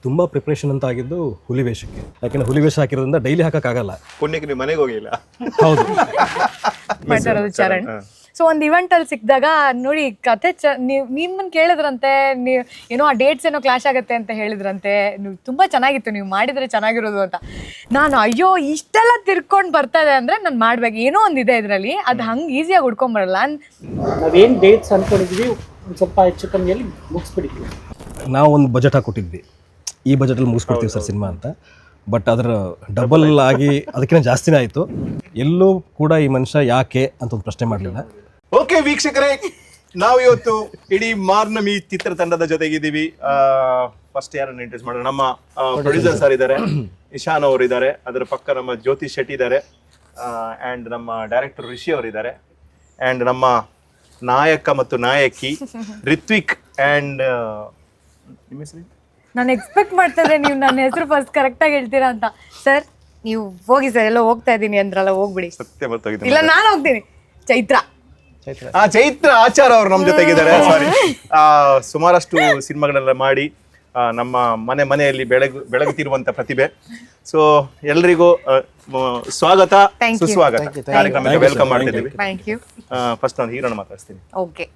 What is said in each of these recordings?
ತುಂಬ ಪ್ರಿಪ್ರೇಷನ್ ಅಂತ ಆಗಿದ್ದು ಹುಲಿ ವೇಷಕ್ಕೆ. ಯಾಕೆಂದ್ರೆ ಹುಲಿ ವೇಷ ಹಾಕಿರೋದ್ರಿಂದ ಡೈಲಿ ಹಾಕೋಕ್ಕಾಗಲ್ಲ. ಪುಣ್ಯಕ್ಕೆ ನೀವು ಮನೆಗೆ ಹೋಗಿಲ್ಲ. ಹೌದು ಮಾಡ್ತಾರೋದು ಚರಣ್. ಸೊ ಒಂದು ಇವೆಂಟ್ ಅಲ್ಲಿ ಸಿಕ್ಕಿದಾಗ ನೋಡಿ ಕತೆ ನಿಮ್ಮನ್ನ ಕೇಳಿದ್ರಂತೆ, ನೀವು ಏನೋ ಆ ಡೇಟ್ಸ್ ಏನೋ ಕ್ಲಾಶ್ ಆಗುತ್ತೆ ಅಂತ ಹೇಳಿದ್ರಂತೆ, ನೀವು ತುಂಬಾ ಚೆನ್ನಾಗಿತ್ತು, ನೀವು ಮಾಡಿದ್ರೆ ಚೆನ್ನಾಗಿರೋದು ಅಂತ. ನಾನು ಅಯ್ಯೋ ಇಷ್ಟೆಲ್ಲ ತಿರ್ಕೊಂಡು ಬರ್ತಾ ಇದೆ ಅಂದ್ರೆ ನಾನು ಮಾಡ್ಬೇಕು, ಏನೋ ಒಂದಿದೆ ಇದರಲ್ಲಿ, ಅದು ಹಂಗೆ ಈಸಿಯಾಗಿ ಹುಡ್ಕೊಂಬರಲ್ಲ. ನಾವೇನು ಡೇಟ್ಸ್ ಅನ್ಕೊಂಡಿದ್ವಿ ಒಂದು ಸ್ವಲ್ಪ ಹೆಚ್ಚು ಕಮ್ಮಿಯಲ್ಲಿ ಮುಗಿಸ್ಬಿಟ್ಟಿದ್ವಿ. ನಾವು ಒಂದು ಬಜೆಟ್ ಹಾಕೊಟ್ಟಿದ್ವಿ, ಈ ಬಜೆಟಲ್ಲಿ ಮುಗಿಸ್ಕೊಡ್ತೀವಿ ಸರ್ ಸಿನಿಮಾ ಅಂತ. ಬಟ್ ಅದರ ಡಬಲ್ ಆಗಿ ಅದಕ್ಕಿಂತ ಜಾಸ್ತಿನೇ ಆಯಿತು. ಎಲ್ಲೂ ಕೂಡ ಈ ಮನುಷ್ಯ ಯಾಕೆ ಅಂತ ಒಂದು ಪ್ರಶ್ನೆ ಮಾಡಲಿಲ್ಲ. ಓಕೆ ವೀಕ್ಷಕರೇ, ನಾವು ಇವತ್ತು ಇಡೀ ಮಾರ್ನಮಿ ಚಿತ್ರತಂಡದ ಜೊತೆಗಿದ್ದೀವಿ. ಫಸ್ಟ್ ಯಾರನ್ನು ಇಂಟ್ರೆಸ್ಟ್ ಮಾಡೋಣ? ನಮ್ಮ ಪ್ರೊಡ್ಯೂಸರ್ ಸರ್ ಇದ್ದಾರೆ, ಇಶಾನ್ ಅವರು ಇದ್ದಾರೆ, ಅದರ ಪಕ್ಕ ನಮ್ಮ ಜ್ಯೋತಿ ಶೆಟ್ಟಿ ಇದ್ದಾರೆ, ಆ್ಯಂಡ್ ನಮ್ಮ ಡೈರೆಕ್ಟರ್ ರಿಷಿ ಅವರು ಇದ್ದಾರೆ, ಆ್ಯಂಡ್ ನಮ್ಮ ನಾಯಕ ಮತ್ತು ನಾಯಕಿ ರಿತ್ವಿಕ್ ಆ್ಯಂಡ್ ನಿಮ್ಮ ಹೆಸರು? ನಾನು ಎಕ್ಸ್ಪೆಕ್ಟ್ ಮಾಡ್ತಾ ಇದ್ದೆ ನೀವು ನನ್ನ ಹೆಸರು ಫಸ್ಟ್ ಕರೆಕ್ಟಾಗಿ ಹೇಳ್ತೀರಾ ಅಂತ. ಸರ್ ನೀವು ಹೋಗಿ ಸರ್, ಎಲ್ಲ ಹೋಗ್ತಾ ಇದ್ದೀನಿ ಅಂದ್ರಲ್ಲ, ಹೋಗ್ಬಿಡಿ. ಸತ್ಯ ಮರ್ತೋಗಿದ್ದೀನಿ. ಇಲ್ಲ ನಾನು ಹೋಗ್ತೀನಿ. ಚೈತ್ರ ಚೈತ್ರ ಆಚಾರ ಅವರು ನಮ್ಮ ಜೊತೆಗಿದ್ದಾರೆ. ಸಾರಿ, ಸುಮಾರಷ್ಟು ಸಿನಿಮಾಗಳೆಲ್ಲ ಮಾಡಿ ನಮ್ಮ ಮನೆಯಲ್ಲಿ ಬೆಳಗುತ್ತಿರುವಂತ ಪ್ರತಿಭೆ. ಸೊ ಎಲ್ರಿಗೂ ಸ್ವಾಗತ, ಸುಸ್ವಾಗತ, ಕಾರ್ಯಕ್ರಮಕ್ಕೆ ವೆಲ್ಕಮ್ ಮಾಡ್ತಿದ್ದೀವಿ. Thank you. ಫಸ್ಟ್ ನಾನು ಹೀರೋನ ಮಾತಾಡ್ತೀನಿ. ಓಕೆ,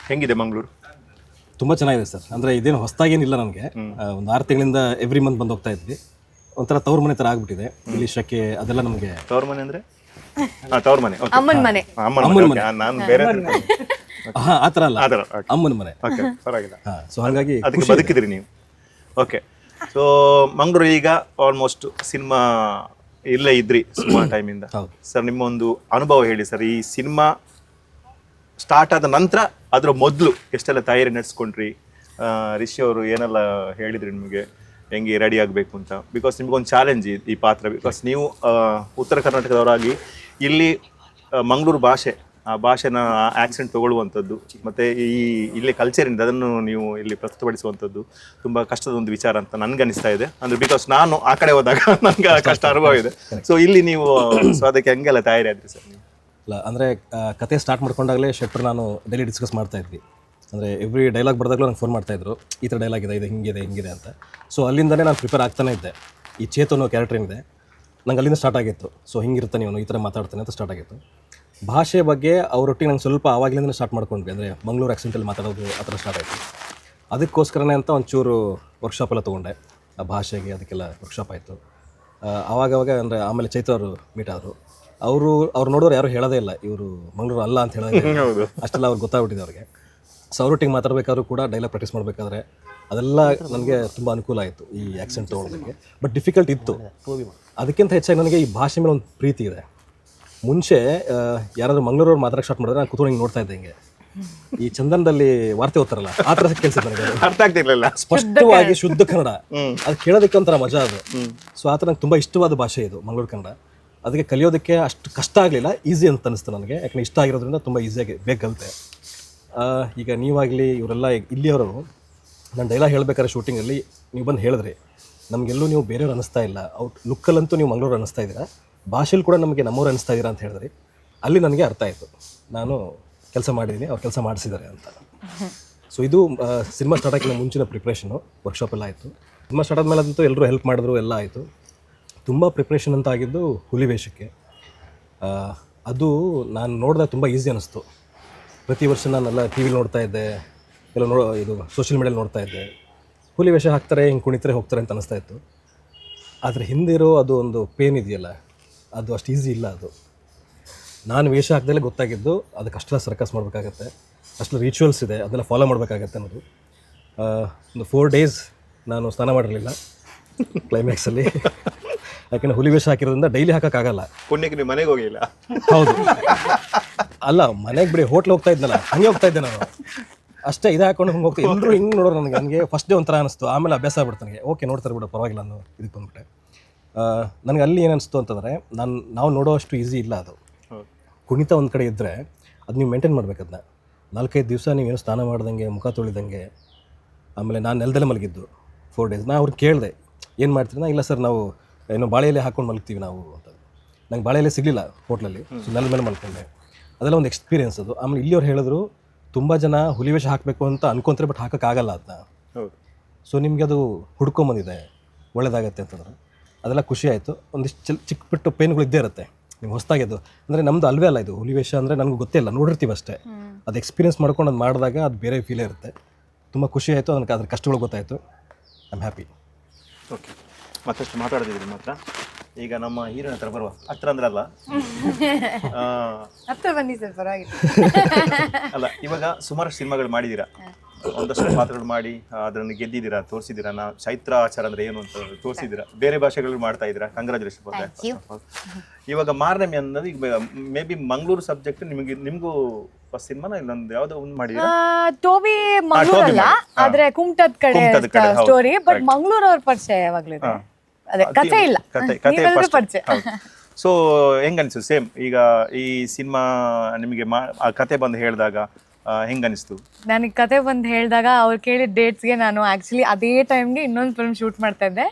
ಹೆಂಗಿದೆ ಮಂಗಳೂರು? ತುಂಬ ಚೆನ್ನಾಗಿದೆ ಸರ್. ಅಂದರೆ ಇದೇನು ಹೊಸದಾಗೇನಿಲ್ಲ ನನಗೆ. ಒಂದು 6 ತಿಂಗಳಿಂದ ಎವ್ರಿ ಮಂತ್ ಬಂದು ಹೋಗ್ತಾ ಇದ್ವಿ. ಒಂಥರ ತವ್ರ ಮನೆ ಥರ ಆಗ್ಬಿಟ್ಟಿದೆ ಇಲ್ಲಿ. ಶಕ್ಕೆ ಅದೆಲ್ಲ ನಮಗೆ. ತವ್ರ ಮನೆ ಅಂದರೆ ತವ್ರ ಮನೆ, ಅಮ್ಮನ ಮನೆ. ಅಮ್ಮನ ಮನೆ. ನಾನು ಬೇರೆ ಹಾಂ ಆ ಥರ ಅಲ್ಲ, ಅಮ್ಮನ ಮನೆ. ಓಕೆ, ಪರವಾಗಿಲ್ಲ. ಹಾಂ, ಸೊ ಹಾಗಾಗಿ ಅದಕ್ಕೆ ಬದುಕಿದ್ರಿ ನೀವು. ಓಕೆ, ಸೊ ಮಂಗಳೂರು ಈಗ ಆಲ್ಮೋಸ್ಟ್ ಸಿನಿಮಾ ಇಲ್ಲೇ ಇದ್ರಿ ಸುಮಾರು ಟೈಮಿಂದ. ಸರ್ ನಿಮ್ಮ ಒಂದು ಅನುಭವ ಹೇಳಿ ಸರ್. ಈ ಸಿನಿಮಾ ಸ್ಟಾರ್ಟ್ ಆದ ನಂತರ ಅದರ ಮೊದಲು ಎಷ್ಟೆಲ್ಲ ತಯಾರಿ ನಡೆಸ್ಕೊಂಡ್ರಿ? ರಿಷಿ ಅವರು ಏನೆಲ್ಲ ಹೇಳಿದ್ರಿ ನಿಮಗೆ, ಹೆಂಗೆ ರೆಡಿ ಆಗಬೇಕು ಅಂತ? ಬಿಕಾಸ್ ನಿಮ್ಗೊಂದು ಚಾಲೆಂಜ್ ಈ ಪಾತ್ರ. ಬಿಕಾಸ್ ನೀವು ಉತ್ತರ ಕರ್ನಾಟಕದವರಾಗಿ ಇಲ್ಲಿ ಮಂಗಳೂರು ಭಾಷೆ, ಆ ಭಾಷೆನ ಆಕ್ಸೆಂಟ್ ತಗೊಳ್ಳುವಂಥದ್ದು, ಮತ್ತು ಇಲ್ಲಿ ಕಲ್ಚರಿಂದ ಅದನ್ನು ನೀವು ಇಲ್ಲಿ ಪ್ರಸ್ತುತಪಡಿಸುವಂಥದ್ದು ತುಂಬ ಕಷ್ಟದ ಒಂದು ವಿಚಾರ ಅಂತ ನನಗೆ ಅನಿಸ್ತಾ ಇದೆ. ಅಂದರೆ ಬಿಕಾಸ್ ನಾನು ಆ ಕಡೆ ಹೋದಾಗ ನನಗೆ ಕಷ್ಟ ಅನುಭವ ಇದೆ. ಸೊ ಇಲ್ಲಿ ನೀವು ಸೊ ಅದಕ್ಕೆ ಹೆಂಗೆಲ್ಲ ತಯಾರಿ ಆದ್ರಿ ಸರ್ ನೀವು? ಇಲ್ಲ ಅಂದರೆ ಕತೆ ಸ್ಟಾರ್ಟ್ ಮಾಡ್ಕೊಂಡಾಗಲೇ ಶೆಟ್ರು ನಾನು ಡೈಲಿ ಡಿಸ್ಕಸ್ ಮಾಡ್ತಾ ಇದ್ವಿ. ಅಂದರೆ ಎವ್ರಿ ಡೈಲಾಗ್ ಬರೆದಾಗಲೂ ನಂಗೆ ಫೋನ್ ಮಾಡ್ತಾಯಿದ್ರು, ಈ ಥರ ಡೈಲಾಗ್ ಇದೆ, ಇದು ಹಿಂಗಿದೆ ಅಂತ. ಸೊ ಅಲ್ಲಿಂದನೇ ನಾನು ಪ್ರಿಪೇರ್ ಆಗ್ತಾನೆ ಇದ್ದೆ. ಈ ಚೇತನ್ ಕ್ಯಾರೆಕ್ಟರ್ ಏನಿದೆ ನಂಗೆ ಅಲ್ಲಿಂದ ಸ್ಟಾರ್ಟ್ ಆಗಿತ್ತು. ಸೊ ಹಿಂಗಿರುತ್ತೆ ನೀವು ಈ ಥರ ಮಾತಾಡ್ತಾನೆ ಅಂತ ಸ್ಟಾರ್ಟ್ ಆಗಿತ್ತು. ಭಾಷೆ ಬಗ್ಗೆ ಅವರೊಟ್ಟಿಗೆ ನಂಗೆ ಸ್ವಲ್ಪ ಆವಾಗಲಿಂದನೇ ಸ್ಟಾರ್ಟ್ ಮಾಡ್ಕೊಂಡ್ವಿ. ಅಂದರೆ ಮಂಗಳೂರು ಆಕ್ಸೆಂಟಲ್ಲಿ ಮಾತಾಡೋದು ಆ ಥರ ಸ್ಟಾರ್ಟ್ ಆಯಿತು. ಅದಕ್ಕೋಸ್ಕರನೇ ಅಂತ ಒಂಚೂರು ವರ್ಕ್ಶಾಪೆಲ್ಲ ತೊಗೊಂಡೆ. ಆ ಭಾಷೆಗೆ ಅದಕ್ಕೆಲ್ಲ ವರ್ಕ್ಶಾಪ್ ಆಯಿತು. ಆವಾಗವಾಗ ಅಂದರೆ ಆಮೇಲೆ ಚೈತ್ರ ಅವರು ಮೀಟ್ ಆದರು. ಅವ್ರು ನೋಡೋರು ಯಾರು ಹೇಳೋದೇ ಇಲ್ಲ, ಇವರು ಮಂಗಳೂರು ಅಲ್ಲ ಅಂತ ಹೇಳೋದು ಅಷ್ಟೆಲ್ಲ ಅವ್ರಿಗೆ ಗೊತ್ತಾಗ್ಬಿಟ್ಟಿದೆ ಅವ್ರಿಗೆ. ಸೊ ಅವರೊಟ್ಟಿಗೆ ಮಾತಾಡಬೇಕಾದ್ರೂ ಕೂಡ ಡೈಲಾಗ್ ಪ್ರಾಕ್ಟೀಸ್ ಮಾಡಬೇಕಾದ್ರೆ ಅದೆಲ್ಲ ನನಗೆ ತುಂಬ ಅನುಕೂಲ ಆಯಿತು ಈ ಆ್ಯಕ್ಸೆಂಟ್ ತೊಗೊಳೋದಕ್ಕೆ. ಬಟ್ ಡಿಫಿಕಲ್ಟ್ ಇತ್ತು. ಅದಕ್ಕಿಂತ ಹೆಚ್ಚಾಗಿ ನನಗೆ ಈ ಭಾಷೆ ಮೇಲೆ ಒಂದು ಪ್ರೀತಿ ಇದೆ. ಮುಂಚೆ ಯಾರಾದರೂ ಮಂಗಳೂರವ್ರು ಮಾತಾಡೋಕ್ಕೆ ಸ್ಟಾರ್ಟ್ ಮಾಡಿದ್ರೆ ನಾನು ಕೂತ್ಕೊಂಡು ಹಿಂಗೆ ನೋಡ್ತಾ ಇದ್ದೆ. ಹಿಂಗೆ ಈ ಚಂದನದಲ್ಲಿ ವಾರ್ತೆ ಓದ್ತಾರಲ್ಲ ಆ ಥರ ಕೆಲಸ ನನಗೆ ಅರ್ಥ ಆಗ್ತಿರ್ಲಿಲ್ಲ. ಸ್ಪಷ್ಟವಾಗಿ ಶುದ್ಧ ಕನ್ನಡ, ಅದು ಕೇಳೋದಕ್ಕೆ ಒಂಥರ ಮಜಾ ಅದು. ಸೊ ಆ ಥರ ನಂಗೆ ತುಂಬ ಇಷ್ಟವಾದ ಭಾಷೆ ಇದು ಮಂಗಳೂರು ಕನ್ನಡ. ಅದಕ್ಕೆ ಕಲಿಯೋದಕ್ಕೆ ಅಷ್ಟು ಕಷ್ಟ ಆಗಲಿಲ್ಲ, ಈಸಿ ಅಂತ ಅನಿಸ್ತು ನನಗೆ. ಯಾಕಂದರೆ ಇಷ್ಟ ಆಗಿರೋದ್ರಿಂದ ತುಂಬ ಈಸಿಯಾಗಿ ಬೇಗ ಕಲಿತೆ. ಈಗ ನೀವಾಗಲಿ ಇವರೆಲ್ಲ ಇಲ್ಲಿಯವರು ನಾನು ಡೈಲಾಗ್ ಹೇಳಬೇಕಾದ್ರೆ ಶೂಟಿಂಗಲ್ಲಿ ನೀವು ಬಂದು ಹೇಳಿದ್ರಿ, ನಮಗೆಲ್ಲೂ ನೀವು ಬೇರೆಯವ್ರು ಅನ್ನಿಸ್ತಾ ಇಲ್ಲ, ಔಟ್ ಲುಕ್ಕಲ್ಲಂತೂ ನೀವು ಮಂಗಳೂರು ಅನ್ನಿಸ್ತಾ ಇದ್ದೀರಾ, ಭಾಷೆಲಿ ಕೂಡ ನಮಗೆ ನಮ್ಮವ್ರು ಅನ್ನಿಸ್ತಾ ಇದ್ದೀರಾ ಅಂತ ಹೇಳಿದ್ರಿ. ಅಲ್ಲಿ ನನಗೆ ಅರ್ಥ ಆಯಿತು, ನಾನು ಕೆಲಸ ಮಾಡಿದ್ದೀನಿ, ಅವ್ರು ಕೆಲಸ ಮಾಡಿಸಿದ್ದಾರೆ ಅಂತ. ಸೊ ಇದು ಸಿನಿಮಾ ಸ್ಟಾರ್ಟ್ ಆಗಿನ ಮುಂಚಿನ ಪ್ರಿಪ್ರೇಷನು, ವರ್ಕ್ಶಾಪೆಲ್ಲ ಆಯಿತು. ಸಿನಿಮಾ ಸ್ಟಾರ್ಟ್ ಆದಮೇಲೆ ಅದಂತೂ ಎಲ್ಲರೂ ಹೆಲ್ಪ್ ಮಾಡಿದ್ರು, ಎಲ್ಲ ಆಯಿತು. ತುಂಬ ಪ್ರಿಪ್ರೇಷನ್ ಅಂತ ಆಗಿದ್ದು ಹುಲಿ ವೇಷಕ್ಕೆ. ಅದು ನಾನು ನೋಡಿದಾಗ ತುಂಬ ಈಸಿ ಅನ್ನಿಸ್ತು. ಪ್ರತಿ ವರ್ಷ ನಾನೆಲ್ಲ ಟಿ ವಿಲಿ ನೋಡ್ತಾ ಇದ್ದೆ, ಎಲ್ಲ ಇದು ಸೋಷಿಯಲ್ ಮೀಡಿಯಲ್ಲಿ ನೋಡ್ತಾ ಇದ್ದೆ. ಹುಲಿ ವೇಷ ಹಾಕ್ತಾರೆ, ಹಿಂಗೆ ಕುಣಿತಾರೆ, ಹೋಗ್ತಾರೆ ಅಂತ ಅನ್ನಿಸ್ತಾ ಇತ್ತು. ಆದರೆ ಹಿಂದಿರೋ ಅದು ಒಂದು ಪೇನ್ ಇದೆಯಲ್ಲ, ಅದು ಅಷ್ಟು ಈಸಿ ಇಲ್ಲ. ಅದು ನಾನು ವೇಷ ಹಾಕಿದಲ್ಲೇ ಗೊತ್ತಾಗಿದ್ದು ಅದಕ್ಕೆ ಅಷ್ಟೆಲ್ಲ ಸರ್ಕಸ್ ಮಾಡಬೇಕಾಗತ್ತೆ, ಅಷ್ಟೆಲ್ಲ ರಿಚುವಲ್ಸ್ ಇದೆ, ಅದನ್ನೆಲ್ಲ ಫಾಲೋ ಮಾಡಬೇಕಾಗತ್ತೆ ಅನ್ನೋದು. ಒಂದು 4 days ನಾನು ಸ್ನಾನ ಮಾಡಿರಲಿಲ್ಲ ಕ್ಲೈಮ್ಯಾಕ್ಸಲ್ಲಿ. ಯಾಕೆಂದರೆ ಹುಲಿ ವೇಷ ಹಾಕಿರೋದ್ರಿಂದ ಡೈಲಿ ಹಾಕೋಕ್ಕಾಗಲ್ಲ. ಪುಣ್ಯಕ್ಕೆ ನೀವು ಮನೆಗೆ ಹೋಗಿಲ್ಲ? ಹೌದು. ಅಲ್ಲ, ಮನೆಗೆ ಬಿಡಿ, ಹೋಟ್ಲ್ ಹೋಗ್ತಾ ಇದ್ನಲ್ಲ, ಹಂಗೆ ಹೋಗ್ತಾ ಇದ್ದೆ ನಾನು. ಅಷ್ಟೇ ಇದು ಹಾಕೊಂಡು ಹಿಂಗೆ ಹೋಗ್ತಾ ಎಲ್ಲರೂ ಹಿಂಗೆ ನೋಡೋರು. ನನಗೆ ಫಸ್ಟ್ ಡೇ ಒಂಥರ ಅನಿಸ್ತು, ಆಮೇಲೆ ಅಭ್ಯಾಸ ಆಗ್ಬಿಡ್ತು ನನಗೆ. ಓಕೆ ನೋಡ್ತಾರೆ ಬಿಡು, ಪರವಾಗಿಲ್ಲ ಅನ್ನೋ ಇದಕ್ಕೆ ಬಂದ್ಬಿಟ್ಟೆ. ನನಗೆ ಅಲ್ಲಿ ಏನು ಅನಿಸ್ತು ಅಂತಂದರೆ, ನಾವು ನೋಡೋ ಅಷ್ಟು ಈಸಿ ಇಲ್ಲ ಅದು. ಕುಣಿತ ಒಂದು ಕಡೆ ಇದ್ದರೆ ಅದು ನೀವು ಮೇಂಟೈನ್ ಮಾಡ್ಬೇಕು. ಅದನ್ನ 4-5 ದಿವಸ ನೀವೇನು ಸ್ನಾನ ಮಾಡ್ದಂಗೆ, ಮುಖ ತೊಳಿದಂಗೆ. ಆಮೇಲೆ ನಾನು ನೆಲದಲ್ಲೇ ಮಲಗಿದ್ದು 4 days. ನಾನು ಅವ್ರಿಗೆ ಕೇಳಿದೆ, ಏನು ಮಾಡ್ತೀರಿ? ಇಲ್ಲ ಸರ್, ನಾವು ಏನೋ ಬಾಳೆಯಲ್ಲಿ ಹಾಕೊಂಡು ಮಲಗ್ತೀವಿ ನಾವು ಅಂತ. ನಂಗೆ ಬಾಳೆಯಲ್ಲಿ ಸಿಗಲಿಲ್ಲ ಹೋಟ್ಲಲ್ಲಿ, ಸೊ ನೆಲದ ಮೇಲೆ ಮಲ್ಕೊಂಡೆ. ಅದೆಲ್ಲ ಒಂದು ಎಕ್ಸ್ಪೀರಿಯನ್ಸ್ ಅದು. ಆಮೇಲೆ ಇಲ್ಲಿಯವ್ರು ಹೇಳಿದ್ರು, ತುಂಬ ಜನ ಹುಲಿ ವೇಷ ಹಾಕಬೇಕು ಅಂತ ಅನ್ಕೊಂತಾರೆ, ಬಟ್ ಹಾಕೋಕ್ಕಾಗಲ್ಲ ಅದನ್ನ. ಸೊ ನಿಮಗೆ ಅದು ಹುಡ್ಕೊಂಬಂದಿದೆ ಒಳ್ಳೇದಾಗತ್ತೆ ಅಂತಂದ್ರೆ ಅದೆಲ್ಲ ಖುಷಿ ಆಯಿತು. ಒಂದಿಷ್ಟು ಚಿಕ್ಕ ಪುಟ್ಟ ಪೇನ್ಗಳು ಇದ್ದೇ ಇರುತ್ತೆ ನೀವು ಹೊಸದಾಗಿ. ಅದು ಅಂದರೆ ನಮ್ಮದು ಅಲ್ವೇ ಅಲ್ಲ ಇದು ಹುಲಿವೇಷ ಅಂದರೆ ನನಗೂ ಗೊತ್ತೇ ಇಲ್ಲ, ನೋಡಿರ್ತೀವಿ ಅಷ್ಟೇ. ಅದು ಎಕ್ಸ್ಪೀರಿಯನ್ಸ್ ಮಾಡ್ಕೊಂಡು ಅದು ಮಾಡಿದಾಗ ಅದು ಬೇರೆ ಫೀಲೇ ಇರುತ್ತೆ. ತುಂಬ ಖುಷಿ ಆಯಿತು, ಅದಕ್ಕೆ ಅದ್ರ ಕಷ್ಟಗಳು ಗೊತ್ತಾಯಿತು. I am happy. ಓಕೆ, ಮತ್ತಷ್ಟು ಮಾತಾಡ್ತಿದ್ರಿ ಮಾತ್ರ. ಈಗ ನಮ್ಮ ಹೀರೋಯಿನ್ ಹತ್ರ ಬರುವ. ಹತ್ರ ಅಂದ್ರೆ ಅಲ್ಲ ಹತ್ರ ಬನ್ನಿ ಸರ್, ಪರವಾಗಿಲ್ಲ. ಅಲ್ಲ, ಇವಾಗ ಸುಮಾರು ಸಿನಿಮಾಗಳು ಮಾಡಿದ್ದೀರಾ, ಒಂದಷ್ಟು ಪಾತ್ರಗಳು ಮಾಡಿ ಅದನ್ನು ಗೆದ್ದಿದ್ದೀರಾ, ತೋರಿಸಿದ್ದೀರಾ. ಚೈತ್ರ ಆಚಾರ ಅಂದ್ರೆ ಏನು ಅಂತ ತೋರಿಸಿದ್ದೀರಾ. ಬೇರೆ ಭಾಷೆಗಳು ಮಾಡ್ತಾ ಇದ್ದೀರಾ, ಕಂಗ್ರಾಚುಲೇಷನ್. ಇವಾಗ ಮಾರನೇ ಅನ್ನೋದು ಈಗ ಮೇ ಬಿ ಮಂಗಳೂರು ಸಬ್ಜೆಕ್ಟ್ ನಿಮಗೂ ಫಸ್ಟ್ ಸಿನಿಮಾನ ಇನ್ನೊಂದು ಯಾವುದೋ ಒಂದು ಮಾಡಿದ್ದೀರಾ? ಟೋಬಿ ಮಂಗಳೂರಲ್ಲ, ಆದ್ರೆ ಕುಮಟದ ಕಡೆ ಸ್ಟೋರಿ. ಬಟ್ ಮಂಗಳೂರು ಅವ್ರ ಪರಿಚಯ ಯಾವಾಗ್ಲೂ ಇದೆ. ಅದೇ ಕಥೆ ಇಲ್ಲ, ನೀವೆಲ್ಲರೂ ಪರಿಚಯ. ಸೊ ಹೆಂಗ ಅನಿಸ್ತು? ಸೇಮ್ ಈಗ ಈ ಸಿನಿಮಾ ನಿಮಗೆ ಆ ಕತೆ ಬಂದು ಹೇಳಿದಾಗ ಹೆಂಗ ಅನಿಸ್ತು? ನನಗೆ ಕತೆ ಬಂದು ಹೇಳಿದಾಗ ಅವ್ರು ಕೇಳಿದ ಡೇಟ್ಸ್ಗೆ ನಾನು ಆಕ್ಚುಲಿ ಅದೇ ಟೈಮ್ಗೆ ಇನ್ನೊಂದು ಫಿಲ್ಮ್ ಶೂಟ್ ಮಾಡ್ತಾ ಇದ್ದೆ.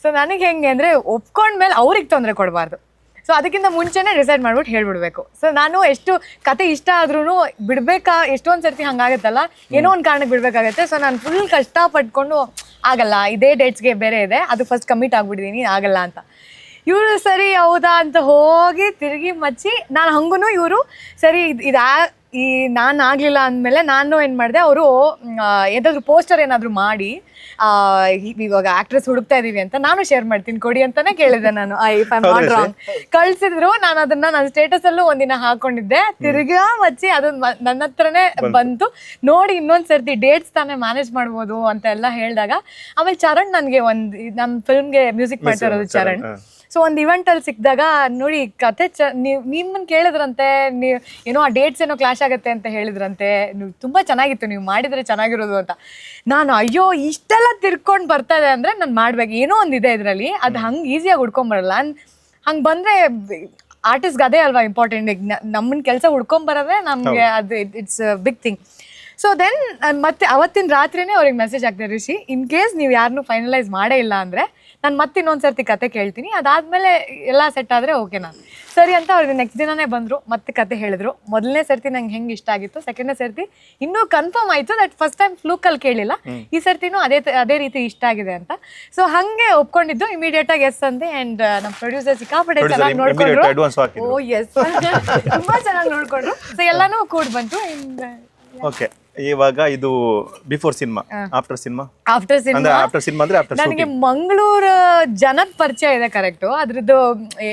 ಸೊ ನನಗೆ ಹೆಂಗೆ ಅಂದ್ರೆ ಒಪ್ಕೊಂಡ್ಮೇಲೆ ಅವ್ರಿಗೆ ತೊಂದರೆ ಕೊಡಬಾರ್ದು. ಸೊ ಅದಕ್ಕಿಂತ ಮುಂಚೆನೇ ಡಿಸೈಡ್ ಮಾಡ್ಬಿಟ್ಟು ಹೇಳ್ಬಿಡ್ಬೇಕು. ಸೊ ನಾನು ಎಷ್ಟು ಕತೆ ಇಷ್ಟ ಆದ್ರೂ ಬಿಡ್ಬೇಕಾ, ಎಷ್ಟೊಂದು ಸರ್ತಿ ಹಂಗಾಗತ್ತಲ್ಲ, ಏನೋ ಒಂದು ಕಾರಣಕ್ಕೆ ಬಿಡ್ಬೇಕಾಗತ್ತೆ. ಸೊ ನಾನು ಫುಲ್ ಕಷ್ಟಪಟ್ಕೊಂಡು ಆಗಲ್ಲ, ಇದೇ ಡೇಟ್ಸ್ಗೆ ಬೇರೆ ಇದೆ, ಅದು ಫಸ್ಟ್ ಕಮಿಟ್ ಆಗ್ಬಿಟ್ಟಿದ್ದೀನಿ, ಆಗಲ್ಲ ಅಂತ. ಇವರು ಸರಿ ಹೌದಾ ಅಂತ ಹೋಗಿ ತಿರುಗಿ ಮಚ್ಚಿ ನಾನು ಹಂಗೂ ಇವರು ಸರಿ ಈ ನಾನು ಆಗಲಿಲ್ಲ ಅಂದಮೇಲೆ ನಾನು ಏನು ಮಾಡಿದೆ, ಅವರು ಏನಾದರೂ ಪೋಸ್ಟರ್ ಏನಾದರೂ ಮಾಡಿ ಇವಾಗ ಆಕ್ಟ್ರೆಸ್ ಹುಡುಕ್ತಾ ಇದೀವಿ ಅಂತ ನಾನು ಶೇರ್ ಮಾಡ್ತೀನಿ ಕೊಡಿ ಅಂತಾನೆ ಕೇಳಿದೆ ನಾನು. If I am not wrong ಕಳ್ಸಿದ್ರು. ನಾನು ಅದನ್ನ ನನ್ನ ಸ್ಟೇಟಸ್ ಅಲ್ಲೂ ಒಂದಿನ ಹಾಕೊಂಡಿದ್ದೆ. ತಿರ್ಗಾ ಮಚ್ಚಿ ಅದನ್ನ ನನ್ನ ಹತ್ರನೇ ಬಂತು. ನೋಡಿ ಇನ್ನೊಂದ್ ಸರ್ತಿ ಡೇಟ್ಸ್ ತಾನೇ ಮ್ಯಾನೇಜ್ ಮಾಡ್ಬೋದು ಅಂತ ಎಲ್ಲ ಹೇಳಿದಾಗ, ಆಮೇಲೆ ಚರಣ್ ನನಗೆ ನಮ್ಮ ಫಿಲ್ಮ್ಗೆ ಮ್ಯೂಸಿಕ್ ಮಾಡ್ತಾ ಇರೋದು ಚರಣ್. ಸೊ ಒಂದು ಇವೆಂಟಲ್ಲಿ ಸಿಕ್ಕಿದಾಗ ನೋಡಿ ಕತೆ ನಿಮ್ಮನ್ನು ಕೇಳಿದ್ರಂತೆ, ನೀವು ಏನೋ ಆ ಡೇಟ್ಸ್ ಏನೋ ಕ್ಲಾಶ್ ಆಗುತ್ತೆ ಅಂತ ಹೇಳಿದ್ರಂತೆ, ನೀವು ತುಂಬ ಚೆನ್ನಾಗಿತ್ತು, ನೀವು ಮಾಡಿದರೆ ಚೆನ್ನಾಗಿರೋದು ಅಂತ. ನಾನು ಅಯ್ಯೋ ಇಷ್ಟೆಲ್ಲ ತಿರ್ಕೊಂಡು ಬರ್ತಾ ಇದೆ ಅಂದರೆ ನಾನು ಮಾಡ್ಬೇಕು, ಏನೋ ಒಂದಿದೆ ಇದರಲ್ಲಿ, ಅದು ಹಂಗೆ ಈಸಿಯಾಗಿ ಹುಡ್ಕೊಂಬರಲ್ಲ. ಹಂಗೆ ಬಂದರೆ ಆರ್ಟಿಸ್ಟ್ಗೆ ಅದೇ ಅಲ್ವಾ ಇಂಪಾರ್ಟೆಂಟ್. ನಮ್ಮನ್ನ ಕೆಲಸ ಹುಡ್ಕೊಂಬರೋದೇ ನಮಗೆ ಅದು it's big thing. So then ಮತ್ತೆ ಅವತ್ತಿನ ರಾತ್ರಿನೇ ಅವ್ರಿಗೆ ಮೆಸೇಜ್ ಹಾಕ್ತಾರೆ, ರಿಷಿ ಇನ್ ಕೇಸ್ ನೀವು ಯಾರನ್ನೂ ಫೈನಲೈಸ್ ಮಾಡೇ ಇಲ್ಲ ಅಂದರೆ ನಾನು ಮತ್ತೆ ಇನ್ನೊಂದು ಸರ್ತಿ ಕತೆ ಕೇಳ್ತೀನಿ, ಅದಾದಮೇಲೆ ಎಲ್ಲ ಸೆಟ್ ಆದರೆ ಓಕೆ. ನಾನು ಸರಿ ಅಂತ ಅವ್ರಿಗೆ ನೆಕ್ಸ್ಟ್ ದಿನನೇ ಬಂದರು, ಮತ್ತೆ ಕತೆ ಹೇಳಿದ್ರು. ಮೊದಲನೇ ಸರ್ತಿ ನಂಗೆ ಹೆಂಗೆ ಇಷ್ಟ ಆಗಿತ್ತು, ಸೆಕೆಂಡ್ನೇ ಸರ್ತಿ ಇನ್ನೂ ಕನ್ಫರ್ಮ್ ಆಯಿತು ದಟ್ ಫಸ್ಟ್ ಟೈಮ್ ಫ್ಲೂಕಲ್ಲಿ ಕೇಳಿಲ್ಲ, ಈ ಸರ್ತಿನೂ ಅದೇ ರೀತಿ ಇಷ್ಟ ಆಗಿದೆ ಅಂತ. ಸೊ ಹಾಗೆ ಒಪ್ಕೊಂಡಿದ್ದು, ಇಮಿಡಿಯೇಟಾಗಿ ಎಸ್ ಅಂದೆ. ಆ್ಯಂಡ್ ನಮ್ಮ ಪ್ರೊಡ್ಯೂಸರ್ ಸಿಕ್ಕಾಪಟ್ಟೆ ಚೆನ್ನಾಗಿ ನೋಡ್ಕೊಂಡ್ರು. ಓ ಎಸ್, ತುಂಬ ಚೆನ್ನಾಗಿ ನೋಡ್ಕೊಂಡ್ರು. ಸೊ ಎಲ್ಲನೂ ಕೂಡ ಬಂತು. ಓಕೆ, ಇವಾಗ ಇದು before cinema, after cinema. After cinema ನನಗೆ ಮಂಗಳೂರು ಜನದ ಪರಿಚಯ ಇದೆ ಕರೆಕ್ಟು. ಅದ್ರದ್ದು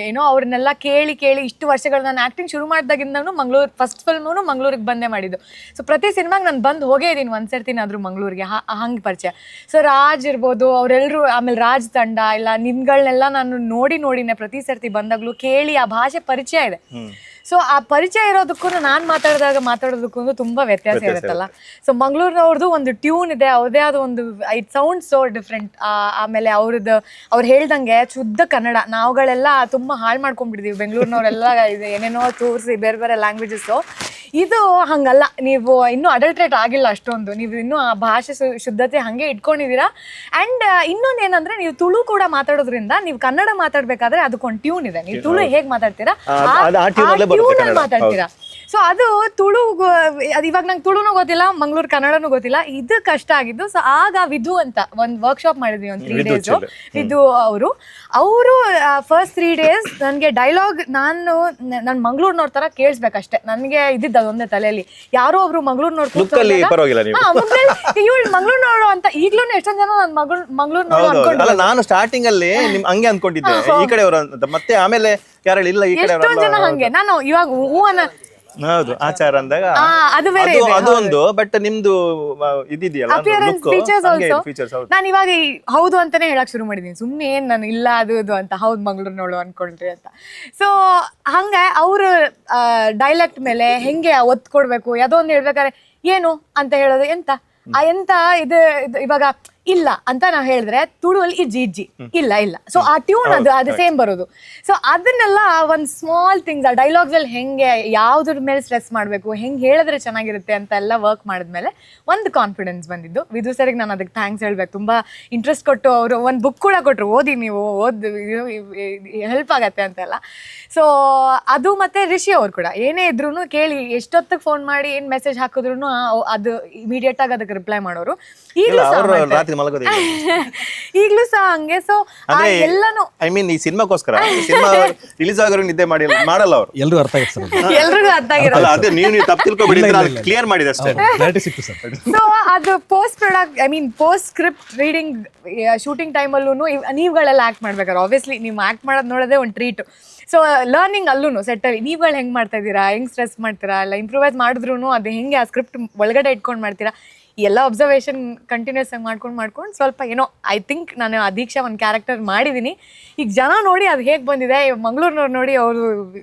ಏನೋ ಅವ್ರನ್ನೆಲ್ಲ ಕೇಳಿ ಇಷ್ಟು ವರ್ಷಗಳು ನಾನು ಆಕ್ಟಿಂಗ್ ಶುರು ಮಾಡಿದಾಗಿಂದನೂ ಮಂಗಳೂರು ಫಸ್ಟ್ ಫಿಲ್ಮೂ ಮಂಗಳೂರಿಗೆ ಬಂದೇ ಮಾಡಿದ್ದು. ಸೊ ಪ್ರತಿ ಸಿನಿಮಾಗೆ ನಾನು ಬಂದು ಹೋಗೇ ಇದ್ದೀನಿ ಒಂದ್ಸರ್ತಿನಾದ್ರೂ ಮಂಗಳೂರಿಗೆ, ಹಂಗೆ ಪರಿಚಯ. ಸೊ ರಾಜ್ ಇರ್ಬೋದು ಅವರೆಲ್ಲರೂ, ಆಮೇಲೆ ರಾಜ್ ತಂಡ ಇಲ್ಲ ನಿಮ್ಗಳನ್ನೆಲ್ಲ ನಾನು ನೋಡಿನೇ ಪ್ರತಿ ಸರ್ತಿ ಬಂದಾಗ್ಲೂ ಕೇಳಿ ಆ ಭಾಷೆ ಪರಿಚಯ ಇದೆ. ಸೊ ಆ ಪರಿಚಯ ಇರೋದಕ್ಕೂ ನಾನು ಮಾತಾಡೋದಕ್ಕೂ ತುಂಬ ವ್ಯತ್ಯಾಸ ಇರುತ್ತಲ್ಲ. ಸೊ ಮಂಗಳೂರಿನವ್ರದ್ದು ಒಂದು ಟ್ಯೂನ್ ಇದೆ, ಅವ್ರದೇ ಆದ ಒಂದು ಇಟ್ ಸೌಂಡ್ ಸೋ ಡಿಫ್ರೆಂಟ್. ಆಮೇಲೆ ಅವ್ರು ಹೇಳ್ದಂಗೆ ಶುದ್ಧ ಕನ್ನಡ. ನಾವುಗಳೆಲ್ಲ ತುಂಬ ಹಾಳು ಮಾಡ್ಕೊಂಡ್ಬಿಟ್ಟಿದೀವಿ ಬೆಂಗಳೂರಿನವರೆಲ್ಲ, ಇದು ಏನೇನೋ ತೋರಿಸಿ ಬೇರೆ ಲ್ಯಾಂಗ್ವೇಜಸ್ಸು. ಇದು ಹಂಗಲ್ಲ, ನೀವು ಇನ್ನೂ ಅಡಲ್ಟ್ರೇಟ್ ಆಗಿಲ್ಲ ಅಷ್ಟೊಂದು, ನೀವು ಇನ್ನೂ ಆ ಭಾಷೆ ಶುದ್ಧತೆ ಹಾಗೆ ಇಟ್ಕೊಂಡಿದ್ದೀರಾ. ಆ್ಯಂಡ್ ಇನ್ನೊಂದು ಏನಂದ್ರೆ, ನೀವು ತುಳು ಕೂಡ ಮಾತಾಡೋದ್ರಿಂದ ನೀವು ಕನ್ನಡ ಮಾತಾಡ್ಬೇಕಾದ್ರೆ ಅದಕ್ಕೊಂದು ಟ್ಯೂನ್ ಇದೆ. ನೀವು ತುಳು ಹೇಗೆ ಮಾತಾಡ್ತೀರಾ ಟ್ಯೂನಲ್ಲಿ ಮಾತಾಡ್ತೀರಾ. ಸೊ ಅದು ತುಳು, ಅದು ಇವಾಗ ನಂಗೆ ತುಳುನೂ ಗೊತ್ತಿಲ್ಲ, ಮಂಗಳೂರು ಕನ್ನಡನೂ ಗೊತ್ತಿಲ್ಲ, ಇದು ಕಷ್ಟ ಆಗಿದ್ದು. ಸೊ ಆಗ ವಿಧು ಅಂತ ಒಂದು ವರ್ಕ್ಶಾಪ್ ಮಾಡಿದ್ವಿ, ಒಂದು 3 days. ವಿಧು ಅವರು ಫಸ್ಟ್ 3 days ನನಗೆ ಡೈಲಾಗ್ ನಾನು ಮಂಗಳೂರಿನವ್ರ ಥರ ಕೇಳಿಸ್ಬೇಕಷ್ಟೇ. ನನಗೆ ಇದ್ದಿದ್ದು ಅದೊಂದೇ ತಲೆಯಲ್ಲಿ. ಯಾರೋ ಒಬ್ರು ಮಂಗಳೂರಿನವ್ರು ಇವಳು ಮಂಗಳೂರಿನವ್ರು ಅಂತ ಈಗ್ಲೂ ಎಷ್ಟೊಂದು ಜನ ನಾನು ಮಂಗಳೂರಿನವ್ರು ಅನ್ಕೊಂಡು, ನಾನು ಸ್ಟಾರ್ಟಿಂಗ್ ಅಲ್ಲಿ ಹಂಗೆ ಅನ್ಕೊಂಡಿದ್ದೆ ಈ ಕಡೆಯವರು ಅಂತ. ಮತ್ತೆ ಆಮೇಲೆ ಯಾರು ಇಲ್ಲ ಈ ಕಡೆ ಎಷ್ಟೊಂದು ಜನ ಹಂಗೆ. ನಾನು ಇವಾಗ ಹೌದು ಆಚಾರ ಅಂದಾಗ ಅದು ಬೇರೆ ಅದು ಒಂದು. ಬಟ್ ನಿಮ್ದು ಇದಿದೆಯಲ್ಲ ಫೀಚರ್ಸ್, ನಾನು ಇವಾಗ ಹೌದು ಅಂತಾನೆ ಹೇಳಕ್ ಶುರು ಮಾಡಿದೀನಿ. ಸುಮ್ಮನೆ ಏನ್ ನಾನು ಇಲ್ಲ ಅದು ಅಂತ ಹೌದು ಮಂಗಳೂರಿನೋಳು ಅನ್ಕೊಂಡ್ರಿ ಅಂತ. ಸೊ ಹಂಗ ಅವರು ಡೈಲೆಕ್ಟ್ ಮೇಲೆ ಹೆಂಗೆ ಒತ್ತು ಕೊಡ್ಬೇಕು, ಯಾವುದೋ ಒಂದು ಹೇಳ್ಬೇಕಾದ್ರೆ ಏನು ಅಂತ ಹೇಳೋದು, ಎಂತ ಇದು ಇವಾಗ ಇಲ್ಲ ಅಂತ ನಾವು ಹೇಳಿದ್ರೆ ತುಳುವಲ್ಲಿ ಇಜ್ಜಿ ಇಲ್ಲ. ಸೊ ಆ ಟ್ಯೂನ್ ಅದು ಸೇಮ್ ಬರೋದು. ಸೊ ಅದನ್ನೆಲ್ಲ ಒಂದು ಸ್ಮಾಲ್ ಥಿಂಗ್ಸ್, ಆ ಡೈಲಾಗ್ಸ್ ಅಲ್ಲಿ ಹೆಂಗೆ ಯಾವ್ದ್ರ ಮೇಲೆ ಸ್ಟ್ರೆಸ್ ಮಾಡಬೇಕು, ಹೆಂಗೆ ಹೇಳಿದ್ರೆ ಚೆನ್ನಾಗಿರುತ್ತೆ ಅಂತ ಎಲ್ಲ ವರ್ಕ್ ಮಾಡಿದ್ಮೇಲೆ ಒಂದು ಕಾನ್ಫಿಡೆನ್ಸ್ ಬಂದಿದ್ದು. ವಿಧು ಸರಿಗೆ ನಾನು ಅದಕ್ಕೆ ಥ್ಯಾಂಕ್ಸ್ ಹೇಳ್ಬೇಕು. ತುಂಬಾ ಇಂಟ್ರೆಸ್ಟ್ ಕೊಟ್ಟು ಅವರು ಒಂದು ಬುಕ್ ಕೂಡ ಕೊಟ್ಟರು, ಓದಿ ನೀವು ಹೆಲ್ಪ್ ಆಗತ್ತೆ ಅಂತೆಲ್ಲ. ಸೊ ಅದು ಮತ್ತೆ ರಿಷಿ ಅವ್ರು ಕೂಡ ಏನೇ ಇದ್ರು ಕೇಳಿ ಎಷ್ಟೊತ್ತಿಗೆ ಫೋನ್ ಮಾಡಿ ಏನು ಮೆಸೇಜ್ ಹಾಕಿದ್ರು ಅದು ಇಮಿಡಿಯೇಟ್ ಆಗಿ ಅದಕ್ಕೆ ರಿಪ್ಲೈ ಮಾಡೋರು. ಈಗಲೂ ರಾತ್ರಿ ಮಲಗೋದೇ ಈಗ್ಲೂ ಸಹ ಹಂಗೆ. ಸೊ ಅಂದ್ರೆ ಎಲ್ಲಾನು ಐ ಮೀನ್ ಈ ಸಿನಿಮಾಗೋಸ್ಕರ ಸಿನಿಮಾ ರಿಲೀಸ್ ಆಗೋರು ನಿದ್ದೆ ಮಾಡಲ್ಲ ಅವರು. ಎಲ್ರಿಗೂ ಅರ್ಥ ಆಗುತ್ತೆ ಸರ್. ಎಲ್ರಿಗೂ ಅರ್ಥ ಆಗಿರೋ. ಅಲ್ಲ ಅದೇ ನೀವು ತಪ್ಪು ತಿಳ್ಕೊಬೇಡಿ, ಕ್ಲಿಯರ್ ಮಾಡಿದೆ ಅಷ್ಟೇ. ಕ್ಲಾರಿಟಿ ಸಿಕ್ತು ಸರ್. ಸೊ ಅದು post product post script reading shooting ಟೈಮಲ್ಲೂ ನೀವುಗಳೆಲ್ಲ ಆಕ್ಟ್ ಮಾಡ್ಬೇಕಾದ್ರೆ ಆಬ್ವಿಯಸ್ಲಿ ನೀವು ಆಕ್ಟ್ ಮಾಡೋದು ನೋಡೋದೇ ಒಂದು ಟ್ರೀಟ್. ಸೊ ಲರ್ನಿಂಗ್ ಅಲ್ಲೂ ಸೆಟ್ಟಲ್ಲಿ ನೀವುಗಳು ಹೆಂಗೆ ಮಾಡ್ತಾ ಇದ್ದೀರಾ, ಹೆಂಗೆ ಸ್ಟ್ರೆಸ್ ಮಾಡ್ತೀರಾ, ಇಲ್ಲ ಇಂಪ್ರೂವೈಸ್ ಮಾಡಿದ್ರು ಅದು ಹೆಂಗೆ ಆ ಸ್ಕ್ರಿಪ್ಟ್ ಒಳಗಡೆ ಇಟ್ಕೊಂಡು ಮಾಡ್ತೀರಾ, ಎಲ್ಲ ಅಬ್ಸರ್ವೇಷನ್ ಕಂಟಿನ್ಯೂಸ್ ಆಗಿ ಮಾಡ್ಕೊಂಡು ಸ್ವಲ್ಪ ಏನೋ ಐ ಥಿಂಕ್ ನಾನು ಅದೀಕ್ಷಾ ಒಂದು ಕ್ಯಾರೆಕ್ಟರ್ ಮಾಡಿದ್ದೀನಿ. ಈಗ ಜನ ನೋಡಿ ಅದು ಹೇಗೆ ಬಂದಿದೆ, ಮಂಗಳೂರಿನವ್ರು ನೋಡಿ ಅವರು